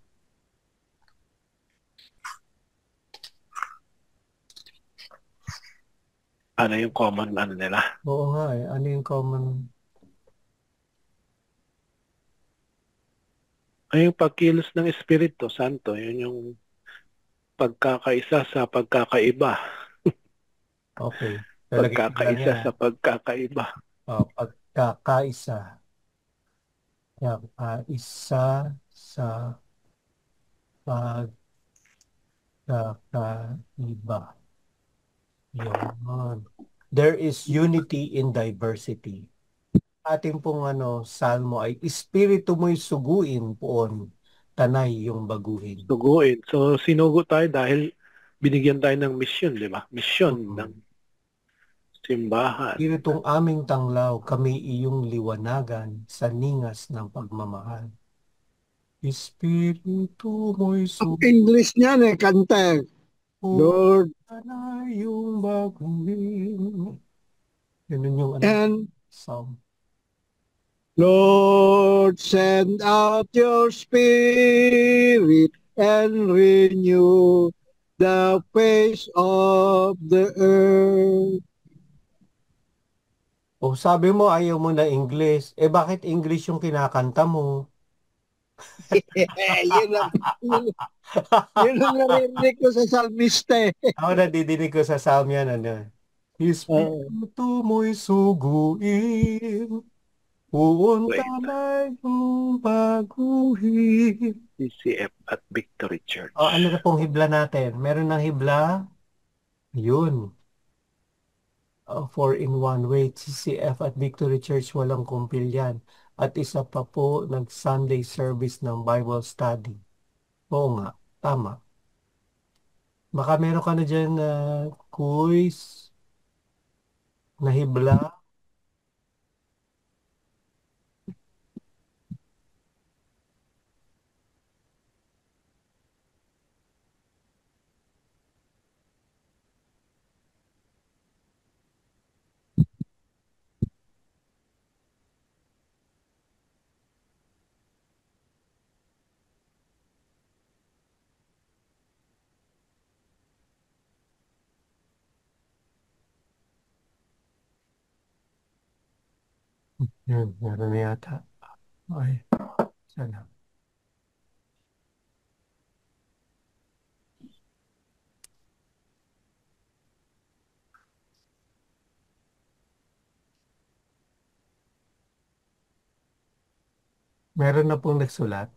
Ano yung common ano nila?
Oo nga eh. Ano yung common?
Ay, yung pagkilos ng Espiritu Santo, yun yung pagkakaisa sa pagkakaiba.
Okay. Talagay ko lang
Pagkakaisa
yan.
sa pagkakaiba.
Pagkakaisa. Isa sa pagkakaiba. Yun. There is unity in diversity. Ating pong salmo ay Espiritu mo'y suguin poon, tanay yung baguhin.
Suguin. So, sinugo tayo dahil binigyan tayo ng mission, di ba? Mission ng simbahan.
Espiritong aming tanglaw, kami iyong liwanagan sa ningas ng pagmamahal. Espiritu mo'y
Ang English niyan kanta. Lord.
Tanay yung baguhin. Yun yung
And
song.
Lord, send out your spirit and renew the face of the earth.
Sabi mo ayaw mo na English. Bakit English yung kinakanta mo?
Yun ang narinig ko sa salmista.
Ako nadidinig ko sa psalm yan, Espiritu mo'y suguin, puunta na yung baguhin.
CCF at Victory Church.
Ano na pong hibla natin? Meron ng hibla? Yun. 4-in-1 way, CCF at Victory Church, walang kumpil yan. At isa pa po, nag-Sunday service ng Bible study. Oo nga, tama. Baka meron ka na dyan na quiz, na hibla. Yun, meron na yata. Ay, sana. Meron na pong nagsulat.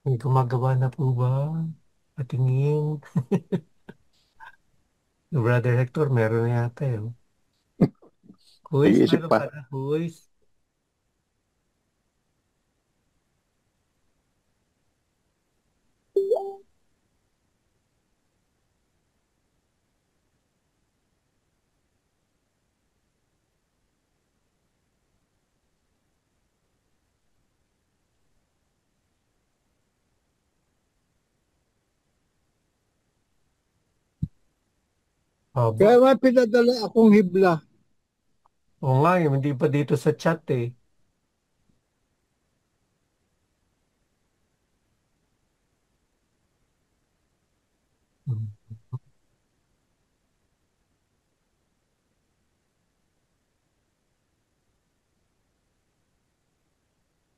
May gumagawa na po ba? Patingin. Brother Hector, meron na yata yun. Quiz,
Iisip
meron
pa.
pa na quiz.
Kaya nga pinadala akong hibla.
Oo nga, hindi pa dito sa chat eh.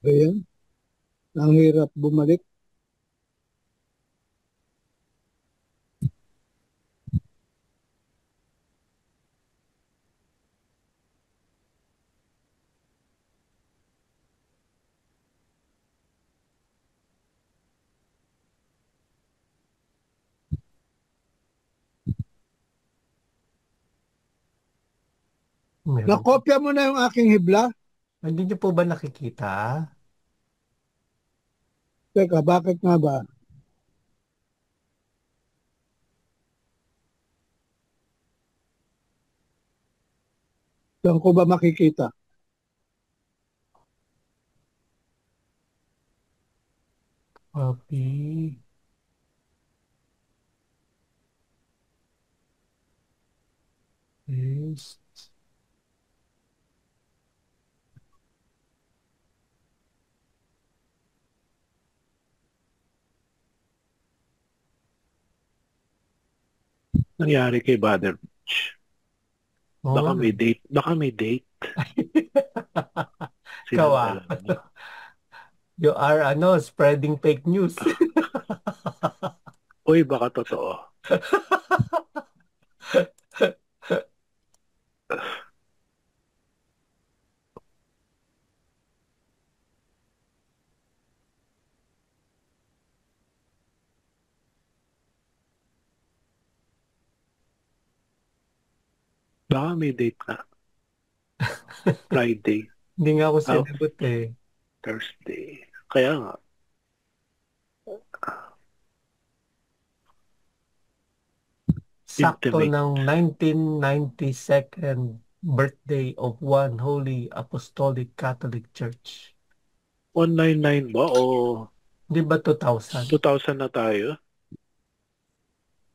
Ayan. Ang hirap bumalik.
Meron.
Nakopya mo na yung aking hibla?
Hindi niyo po ba nakikita?
Teka, bakit nga ba? Saan ko ba makikita?
Copy. Paste.
Nangyari kay Brother Mitch.
Oo
Baka
nga.
may date. Baka may date. Silang
Kawa.
dalawa.
You are spreading fake news.
Uy, baka totoo. Baka may date na. Friday.
Hindi nga ako
Oh,
sinagot eh.
Thursday. Kaya nga.
Sakto
Intimate.
ng 1992nd birthday of one Holy Apostolic Catholic Church.
199 ba o
Di ba 2000?
2000 na tayo?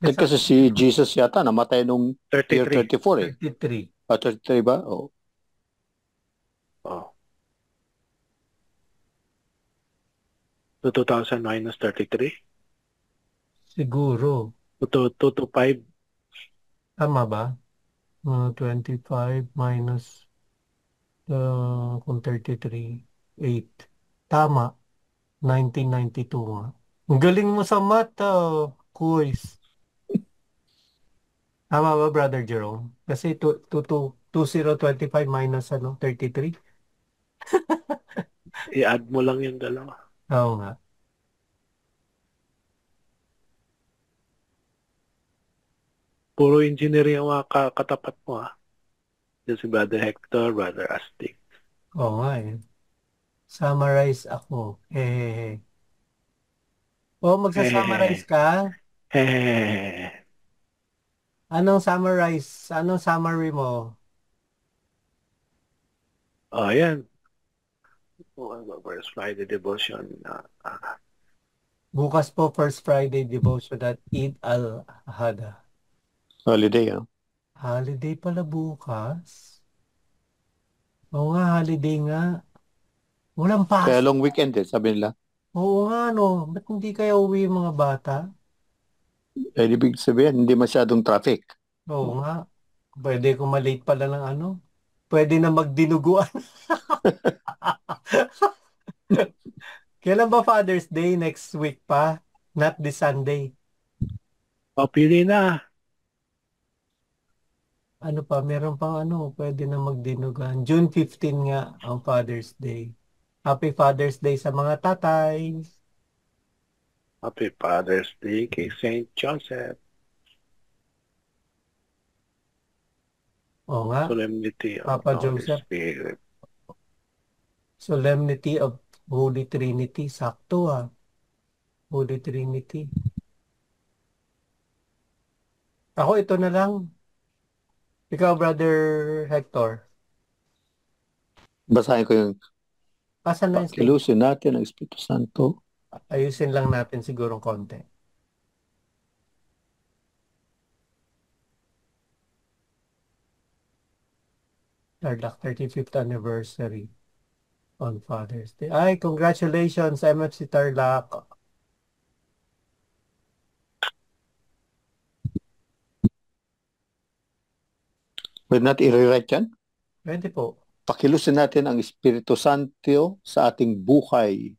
Kasi si Jesus yata namatay nung year
33.
34 eh.
33.
33 ba? Oh.
Oh. So 2000 minus 33?
Siguro.
225.
Tama ba? 25 minus kung 33, 8. Tama. 1992 nga. Ang galing mo sa math, quiz. Tama ba, Brother Jerome? Kasi 2025 minus 33?
I-add mo lang yung dalawa.
Oo nga.
Puro engineering ang mga katapat mo ha. Yung si Brother Hector, Brother Astig.
Oo nga eh. Summarize ako. Magsa-summarize ka? Anong summarize? Anong summary mo?
Ayan. First Friday devotion.
Bukas po, First Friday devotion at Eid al-Adha.
Holiday, ah.
Holiday pala bukas. Oo nga, holiday nga. Walang
Kaya
pasok.
long weekend eh, sabi nila.
Oo nga, no. Ba't hindi kaya uwi yung mga bata?
Eh, ibig sabihin, hindi masyadong traffic.
Oo nga. Pwede kung malate pala ng Pwede na magdinuguan. Kailan ba Father's Day? Next week pa? Not this Sunday.
Pili na.
Ano pa? Meron pang pwede na magdinugan. June 15 nga ang Father's Day. Happy Father's Day sa mga tatay.
Happy Father's Day kay St. Joseph.
Oo nga.
Solemnity of
Papa
the Holy
Joseph.
Spirit.
Solemnity of Holy Trinity. Sakto Holy Trinity. Ako ito na lang. Ikaw, Brother Hector.
Basahin ko yung
Asan na yung stage?
pakilusin natin ang Espiritu Santo.
Ayusin lang natin siguro konti. Tarlac 35th anniversary on Father's Day. Ay, congratulations, MFC Tarlac.
Pwede natin i-rewrite yan?
Pwede po.
Pakilusin natin ang Espiritu Santo sa ating buhay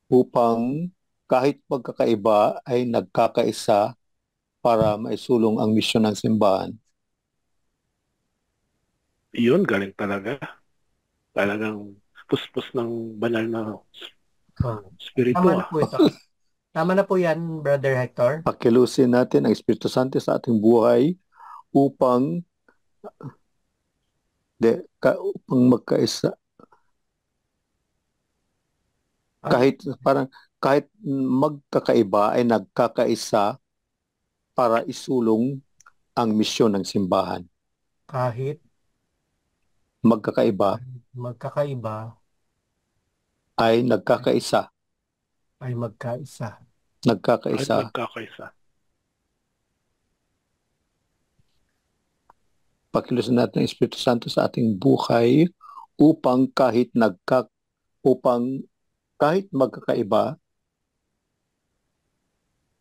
upang kahit magkakaiba ay nagkakaisa para maisulong ang misyon ng simbahan.
Yun, galing talaga. Talagang puspos ng banal na spirito.
Tama na po ito. Tama na po yan, Brother Hector.
Pakilusin natin ang Espiritu Santo sa ating buhay upang upang magkaisa kahit magkakaiba ay nagkakaisa para isulong ang misyon ng simbahan.
Kahit
Magkakaiba
magkakaiba
ay nagkakaisa.
ay magkaisa.
Kahit
Nagkakaisa.
magkakaisa.
Pakilusan natin ang Espiritu Santo sa ating buhay upang kahit magkakaiba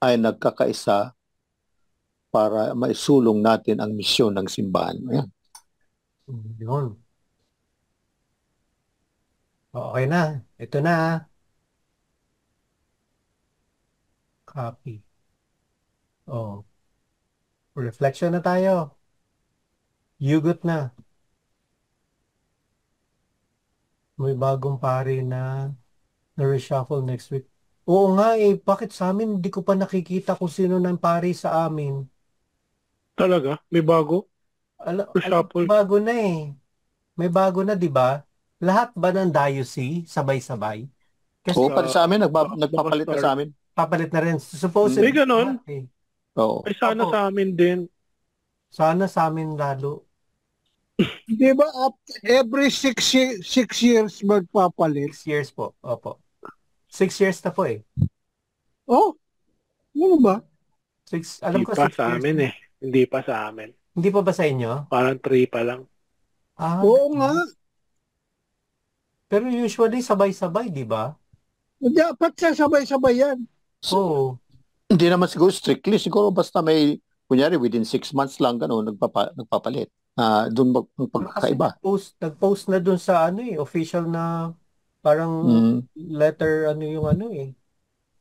ay nagkakaisa para maisulong natin ang misyon ng simbahan. Ayan.
Yun. Okay na. Ito na. Copy. Oh. Reflection na tayo. Yugot na. May bagong pari na reshuffle next week. Oo nga bakit sa amin hindi ko pa nakikita kung sino ng pari sa amin.
Talaga? May bago? Reshuffle?
Bago na May bago na, di ba? Lahat ba ng diocese sabay-sabay? Kasi
Pati sa amin, nagpapalit na sa amin.
papalit na rin. Supposedly.
May ganon?
Oo.
Ay sana sa amin din.
Sana sa amin lalo.
Di ba every 6 years magpapalit?
6 years po. Opo. 6 years na po
Oh, ano ba?
Alam
Hindi
ko
pa
6
sa
years
amin
na.
Hindi pa sa amin.
Hindi pa ba sa inyo?
Parang 3 pa lang.
Oo nga.
Pero usually sabay-sabay, di ba?
Dapat sasabay-sabay yan.
Oo.
Hindi naman siguro strictly. Siguro basta may, kunyari, within 6 months lang gano'n, nagpapalit. Doon ang
Kasi
pagkakaiba.
nag-post na dun sa official na parang letter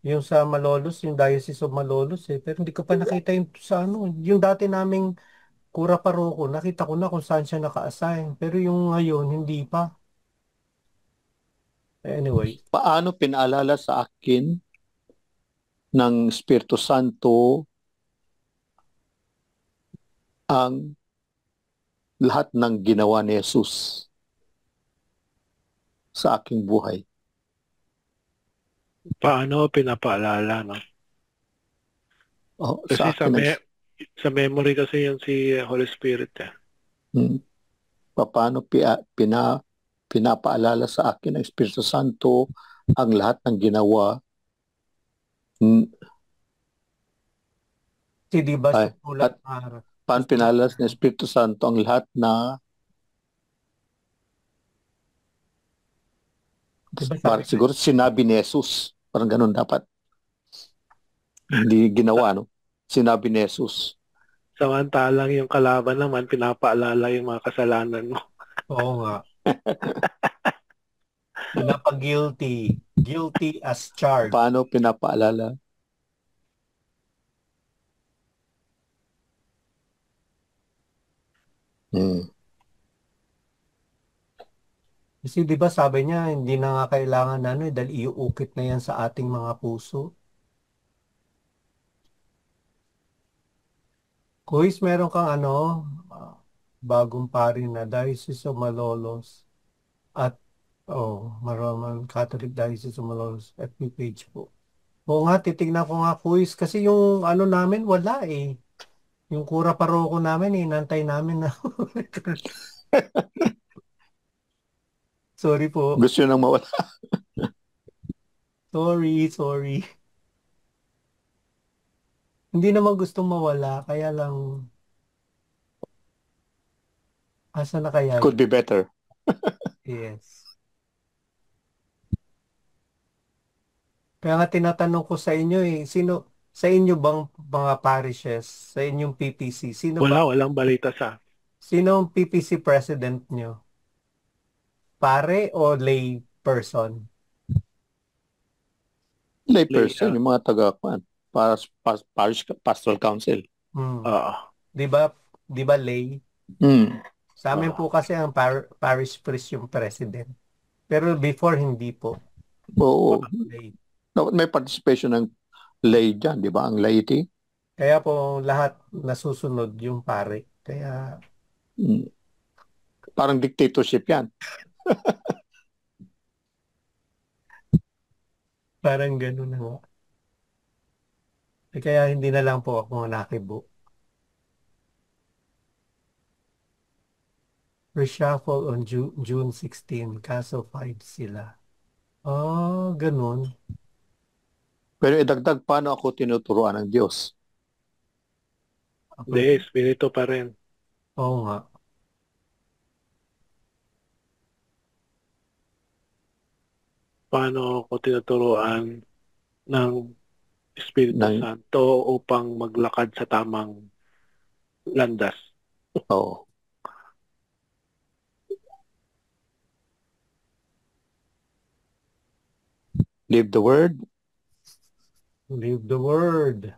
yung sa Malolos, yung Diocese of Malolos Pero hindi ko pa nakita yung sa yung dati naming Kura Paroko, nakita ko na kung saan siya naka-assign. Pero yung ngayon, hindi pa. Anyway.
Paano pinaalala sa akin ng Espiritu Santo ang lahat ng ginawa ni Jesus sa aking buhay?
Paano pinapaalala, no? Kasi
Sa akin,
sa memory kasi yan si Holy Spirit.
paano pinapaalala sa akin ng Espiritu Santo ang lahat ng ginawa
Kasi di ba sulat
paano pinaalala ng Espiritu Santo ang lahat na parang siguro sinabi ni Jesus. Parang ganun dapat. Hindi ginawa, no? Sinabi ni Jesus.
Samantalang yung kalaban naman, pinapaalala yung mga kasalanan mo.
Oo nga. Pinapa-guilty. Guilty as charged.
Paano pinapaalala?
Kasi di ba sabi niya, hindi na nga kailangan dahil iuukit na yan sa ating mga puso. Kuis, meron kang bagong pari na Diocese of Malolos at Roman Catholic Diocese of Malolos FB page po. Oo nga, titignan ko nga Kuis kasi yung namin wala Yung Kura Paroko namin inantay namin na. Sorry po.
Gusto nang mawala.
Sorry. Hindi naman gustong mawala, kaya lang asa na kaya?
Could be better.
Yes. Kaya nga tinatanong ko sa inyo sino sa inyo bang mga parishes, sa inyong PPC,
Walang balita sa.
Sino
ang PPC president nyo? Pare o lay person?
Lay person, yung mga taga-kwan. Parish Pastoral Council.
Di ba lay? Sa amin po kasi ang parish priest yung president. Pero before hindi po.
Oo. May participation ng lay dyan, di ba? Ang laity.
Kaya po lahat nasusunod yung pare. Kaya
parang dictatorship yan.
Parang gano'n na nga. Kaya hindi na lang po ako nakibo. Reshuffle on June 16, kaso 5 sila. Oh, ganun.
Pero idagdag, paano ako tinuturuan ng Diyos?
Hindi, espiritu pa rin.
Oo nga.
Paano ako tinuturuan ng Espiritu Santo upang maglakad sa tamang landas?
Oo. Live the word.
Live the word.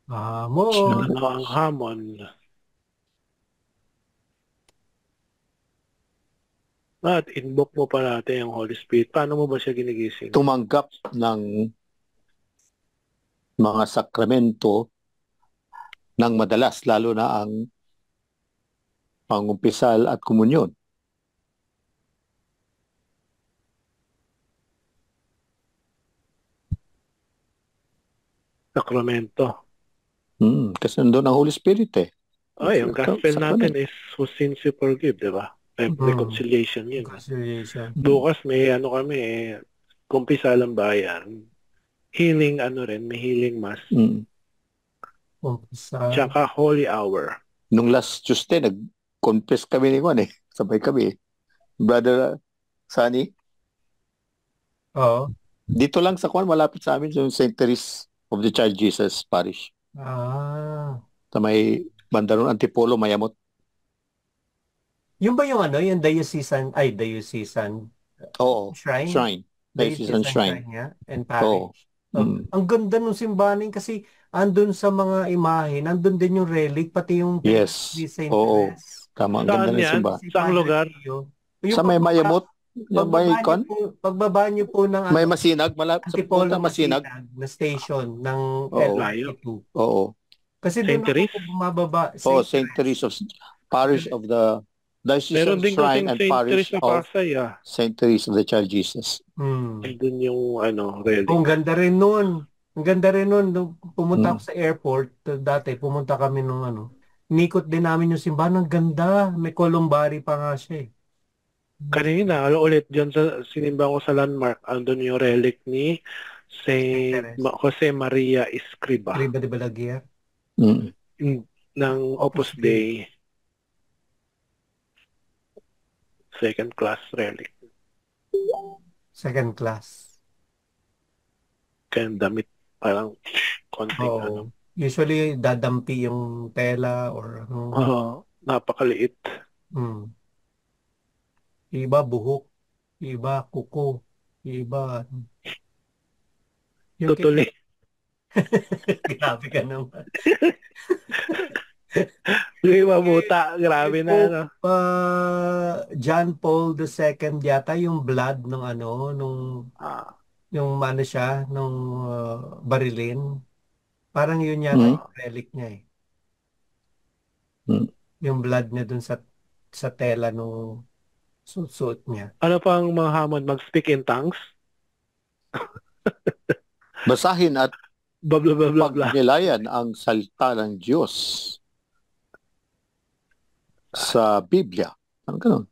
Hamon.
Ano ang hamon? At invoke mo pa natin ang Holy Spirit. Paano mo ba siya ginigising?
Tumanggap ng mga sakramento ng madalas, lalo na ang pangumpisal at komunyon.
Sakramento.
Kasi nandun ang Holy Spirit eh.
Ay, ang gospel natin is whose sins you forgive, di ba? Reconciliation yun.
Reconciliation.
Bukas may ano kami kumpisal ang bayan. Healing may healing mass.
Kumpisal.
Tsaka holy hour.
Nung last Tuesday, nag-confess kami ni Juan eh. Sabay kami. Brother Sunny.
Oo.
Dito lang sa Juan, malapit sa amin, yung St. Therese of the Child Jesus Parish. Sa may Bandaron Antipolo, Mayamot.
Yung ba yung yung diocesan shrine?
Diocesan shrine
niya and parish. Ang ganda nung simbahan kasi andun sa mga imahe, nandun din yung relic, pati yung
yes.
St.
Oo. Tama, ang ganda ng simbahan.
Saan lugar?
Sa may Mayamot.
Pagbaba niyo po ng
may Masinag, malapit sa punta Masinag
na station ng
LRT2.
Oo.
Kasi doon ako bumababa.
St. Therese of Parish of the Diocesan Shrine and Parish of St. Therese of the Child Jesus.
Doon yung relic.
Ang ganda rin nun. Ang ganda rin nun. Pumunta ako sa airport. Dati pumunta kami nung Nikot din namin yung simbahan. Ang ganda. May columbari pa nga siya eh.
Kanina, ulit dyan sinimba ko sa landmark. Andun yung relic ni Saint Jose Maria Escriba.
Escriba de Balaguer.
Ng Opus Dei. Second class relic.
Second class.
Kaya damit parang konting
Usually dadampi yung tela or
napakaliit.
Iba buhok, iba kuko, iba
Tutuli.
Grabe ka naman.
Iba buta, grabe na
John Paul II yata yung blood nung yung siya nung barilin. Parang yun yata yung relic niya eh. Yung blood niya dun sa tela nung suit niya.
Ano pang mga hamon? Mag-speak in tongues?
Basahin at
pagnilayan
ang salita ng Diyos sa Biblia. Ano ganun?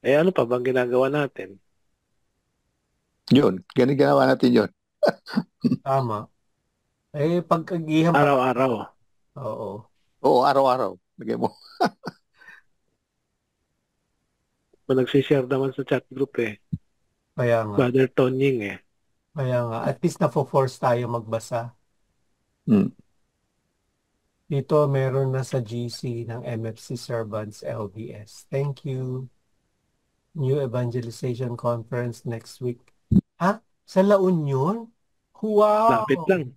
Ano pa bang ginagawa natin?
Yun. Ginawa natin yun.
Tama. Pag-agiham
araw-araw.
Oo.
Oo, araw-araw. Bigay mo.
Nagsishare naman sa chat group eh.
Kaya nga.
Brother Tonying eh.
Kaya nga. At least na-force tayo magbasa. Dito meron na sa GC ng MFC Servants LBS. Thank you. New Evangelization Conference next week. Sa La Union? Wow!
Lapit lang.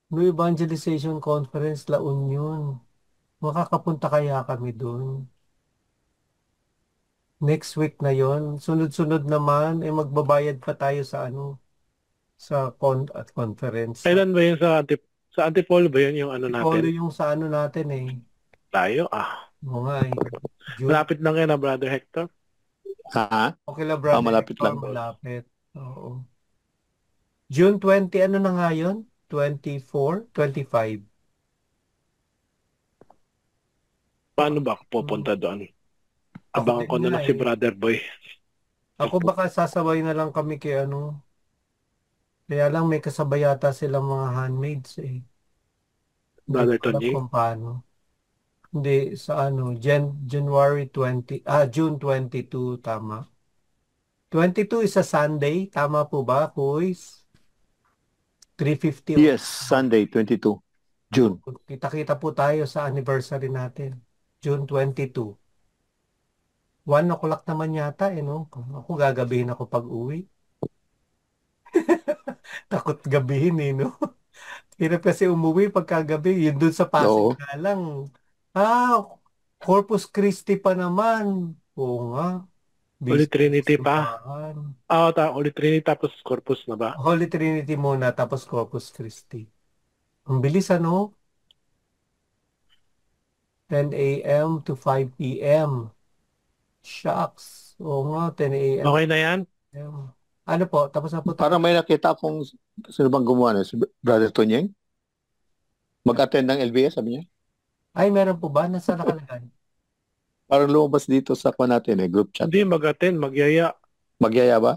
New Evangelization Conference La Union. Makakapunta kaya kami doon? Next week na yon. Sunod-sunod naman, magbabayad pa tayo sa sa conference.
Kailan ba yun sa Antipolo ba yun yung natin?
Antipolo yung sa natin eh.
Tayo
Oo nga eh.
Malapit lang yan Brother Hector?
Ha?
Okay lang, Brother
malapit
Hector,
lang.
malapit. Oo. June 20, ano na nga yun? 24, 25.
Paano ba ako pupunta doon?
Ako
Abangan
din
ko na
nga
lang si
eh.
Brother Boy.
Ako baka sasabay na lang kami kay ano. Kaya lang may kasabay yata silang mga handmaids eh. Hindi ko
Brother
alam
Tony.
kung paano. Hindi, sa ano, January 20, June 22, tama. 22 is a Sunday, tama po ba, Kuis? 3:50.
Yes, Sunday, 22 June.
Kita-kita po tayo sa anniversary natin. June 22. 1 o'clock naman yata eh, no? Ako gagabihin ako pag uwi. Takot gabihin eh, no? Hirap kasi umuwi pagkagabi. Yun dun sa Pasig
Oo.
nga lang. Ah, Corpus Christi pa naman. Oo nga.
Holy
Busy sa
Trinity pa.
simbahan.
Holy Trinity tapos Corpus na ba?
Holy Trinity muna, tapos Corpus Christi. Ang bilis ano? 10 a.m. to 5 p.m. Shucks. Oo nga, 10 a.m.
Okay na yan?
Ano po? Tapos na po tayo.
Parang may nakita akong, sino bang gumawa na? Si Brother Tonyeng? Mag-attend ng LBS, sabi niya.
Ay, meron po ba? Nasa nakalagay?
Parang lumabas dito sa kwa natin group chat.
Hindi, mag-attend, magyaya.
Magyaya ba?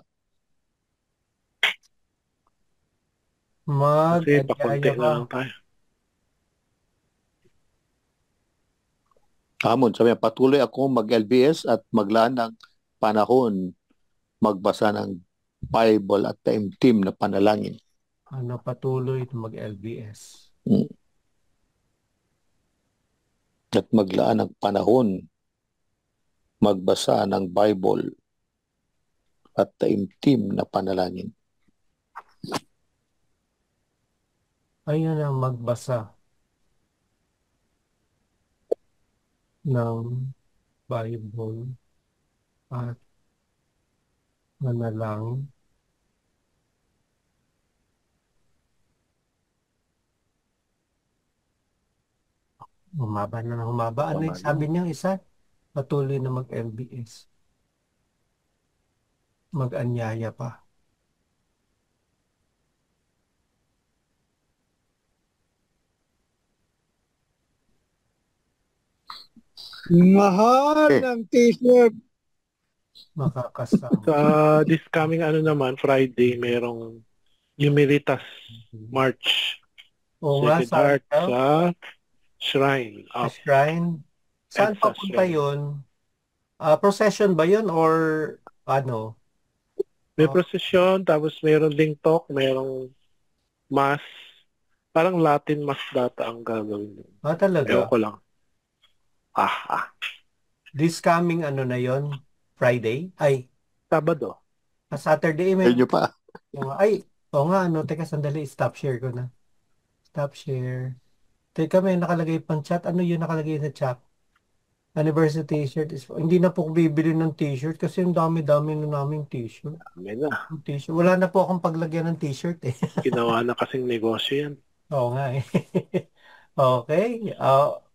Kasi pakunti
Mag-anyaya
na
ba?
lang tayo.
Hamon, sabi niya, patuloy ako mag-LBS at maglaan ng panahon magbasa ng Bible at taimtim na panalangin.
Ano, patuloy na mag-LBS.
At maglaan ng panahon magbasa ng Bible at taimtim na panalangin.
Ayun na, magbasa ng Bible at manalangin. Humaba na ng humaba. Ano yung sabi niya isa? Patuloy na mag-LBS. Mag-anyaya pa.
Mahal ng t-shirt.
Makakasama.
Sa this coming Friday, merong Humilitas March.
Oo nga,
Sacred Heart
sa
sa Shrine.
shrine. Saan
Sa
papunta
shrine.
yun? Procession ba yun or ano?
May procession, tapos meron ding talk, merong mass. Parang Latin mass data ang gagawin.
Talaga?
Ewan ko lang.
This coming na yon? Friday? Ay,
Sabado.
Saturday may...
Medyo pa.
Ay, oo nga, teka, sandali, stop share ko na. Stop share. Teka, may nakalagay pang chat. Ano yun nakalagay sa chat? Anniversary t-shirt is... Hindi na po ko bibili ng t-shirt kasi yung dami-dami na naming t-shirt.
Dami na.
T-shirt. Wala na po akong paglagyan ng t-shirt eh.
Ginawa na kasing negosyo yan.
Oo nga eh. Okay.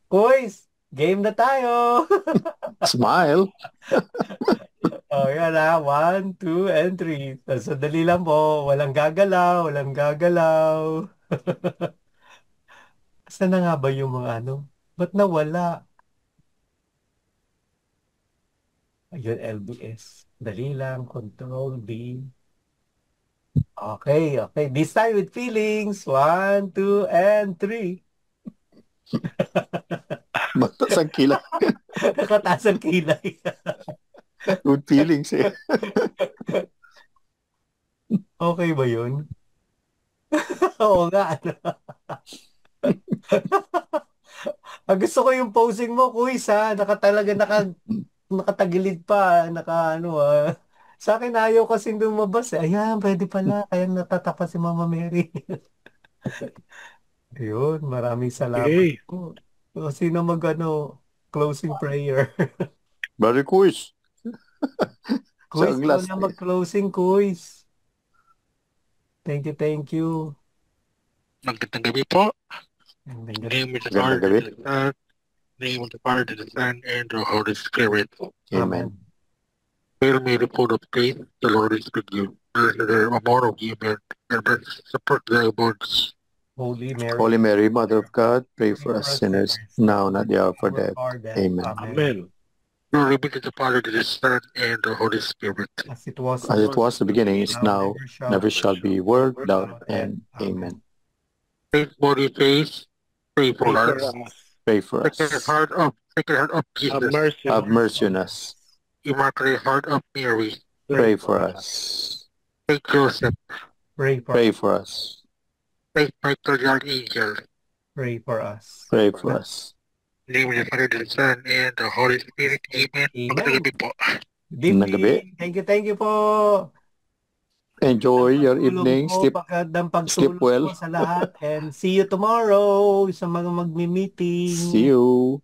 Boys, game na tayo.
Smile.
Yan na. 1, 2, and 3. Sandali lang po. Walang gagalaw. Walang gagalaw. Saan na nga ba yung mga Ba't nawala? Ayun, LBS. Dali lang. Control B. Okay. This time with feelings. 1, 2, and 3.
Mataas ang kilay.
Nakataas ang kilay.
Good feelings eh.
Okay ba yun? Oo nga. Gusto ko yung posing mo, Kuis, ha? Nakatagilid pa, Sa akin ayaw kasing lumabas eh. Ayan, pwede pala. Kaya natatapat si Mama Mary. Ayun, maraming salamat po. Sino closing prayer?
Brother Quiz.
Kuis,
Sa
ikaw
last
na mag-closing, Kuis. Thank you.
Magandang gabi po.
Magandang
Name of the Father, and the Son, name of the Father, and the Son, and the Holy Spirit.
Amen.
Hail Mary, full of grace, the Lord is with you. Blessed are you among women, and blessed is the fruit of thy wombs.
Holy Mary, Mother of God, pray for us sinners, now and at the hour of our death. Amen.
Amen.
Glory be to the Father, to the Son, and the Holy Spirit.
As it was
As it was in the beginning, is now, never shall be, world without end. Amen.
Saint Boniface, pray for
Pray for
us.
us.
Pray for
Sacred
us.
Heart of
Have
Jesus,
mercy.
Have mercy on us.
Immaculate Heart of Mary,
Pray for us.
Saint Joseph,
Pray for us.
Saint Michael the Archangel,
Pray for us.
Pray for us.
in the name of the Father, the Son, and the Holy Spirit. Amen. Magandang gabi po.
Magandang gabi.
Thank you po.
Enjoy your
Pagtulong
evening.
po,
Sleep
pagtulong
well.
po sa lahat. And see you tomorrow sa mga magmi-meeting.
See you.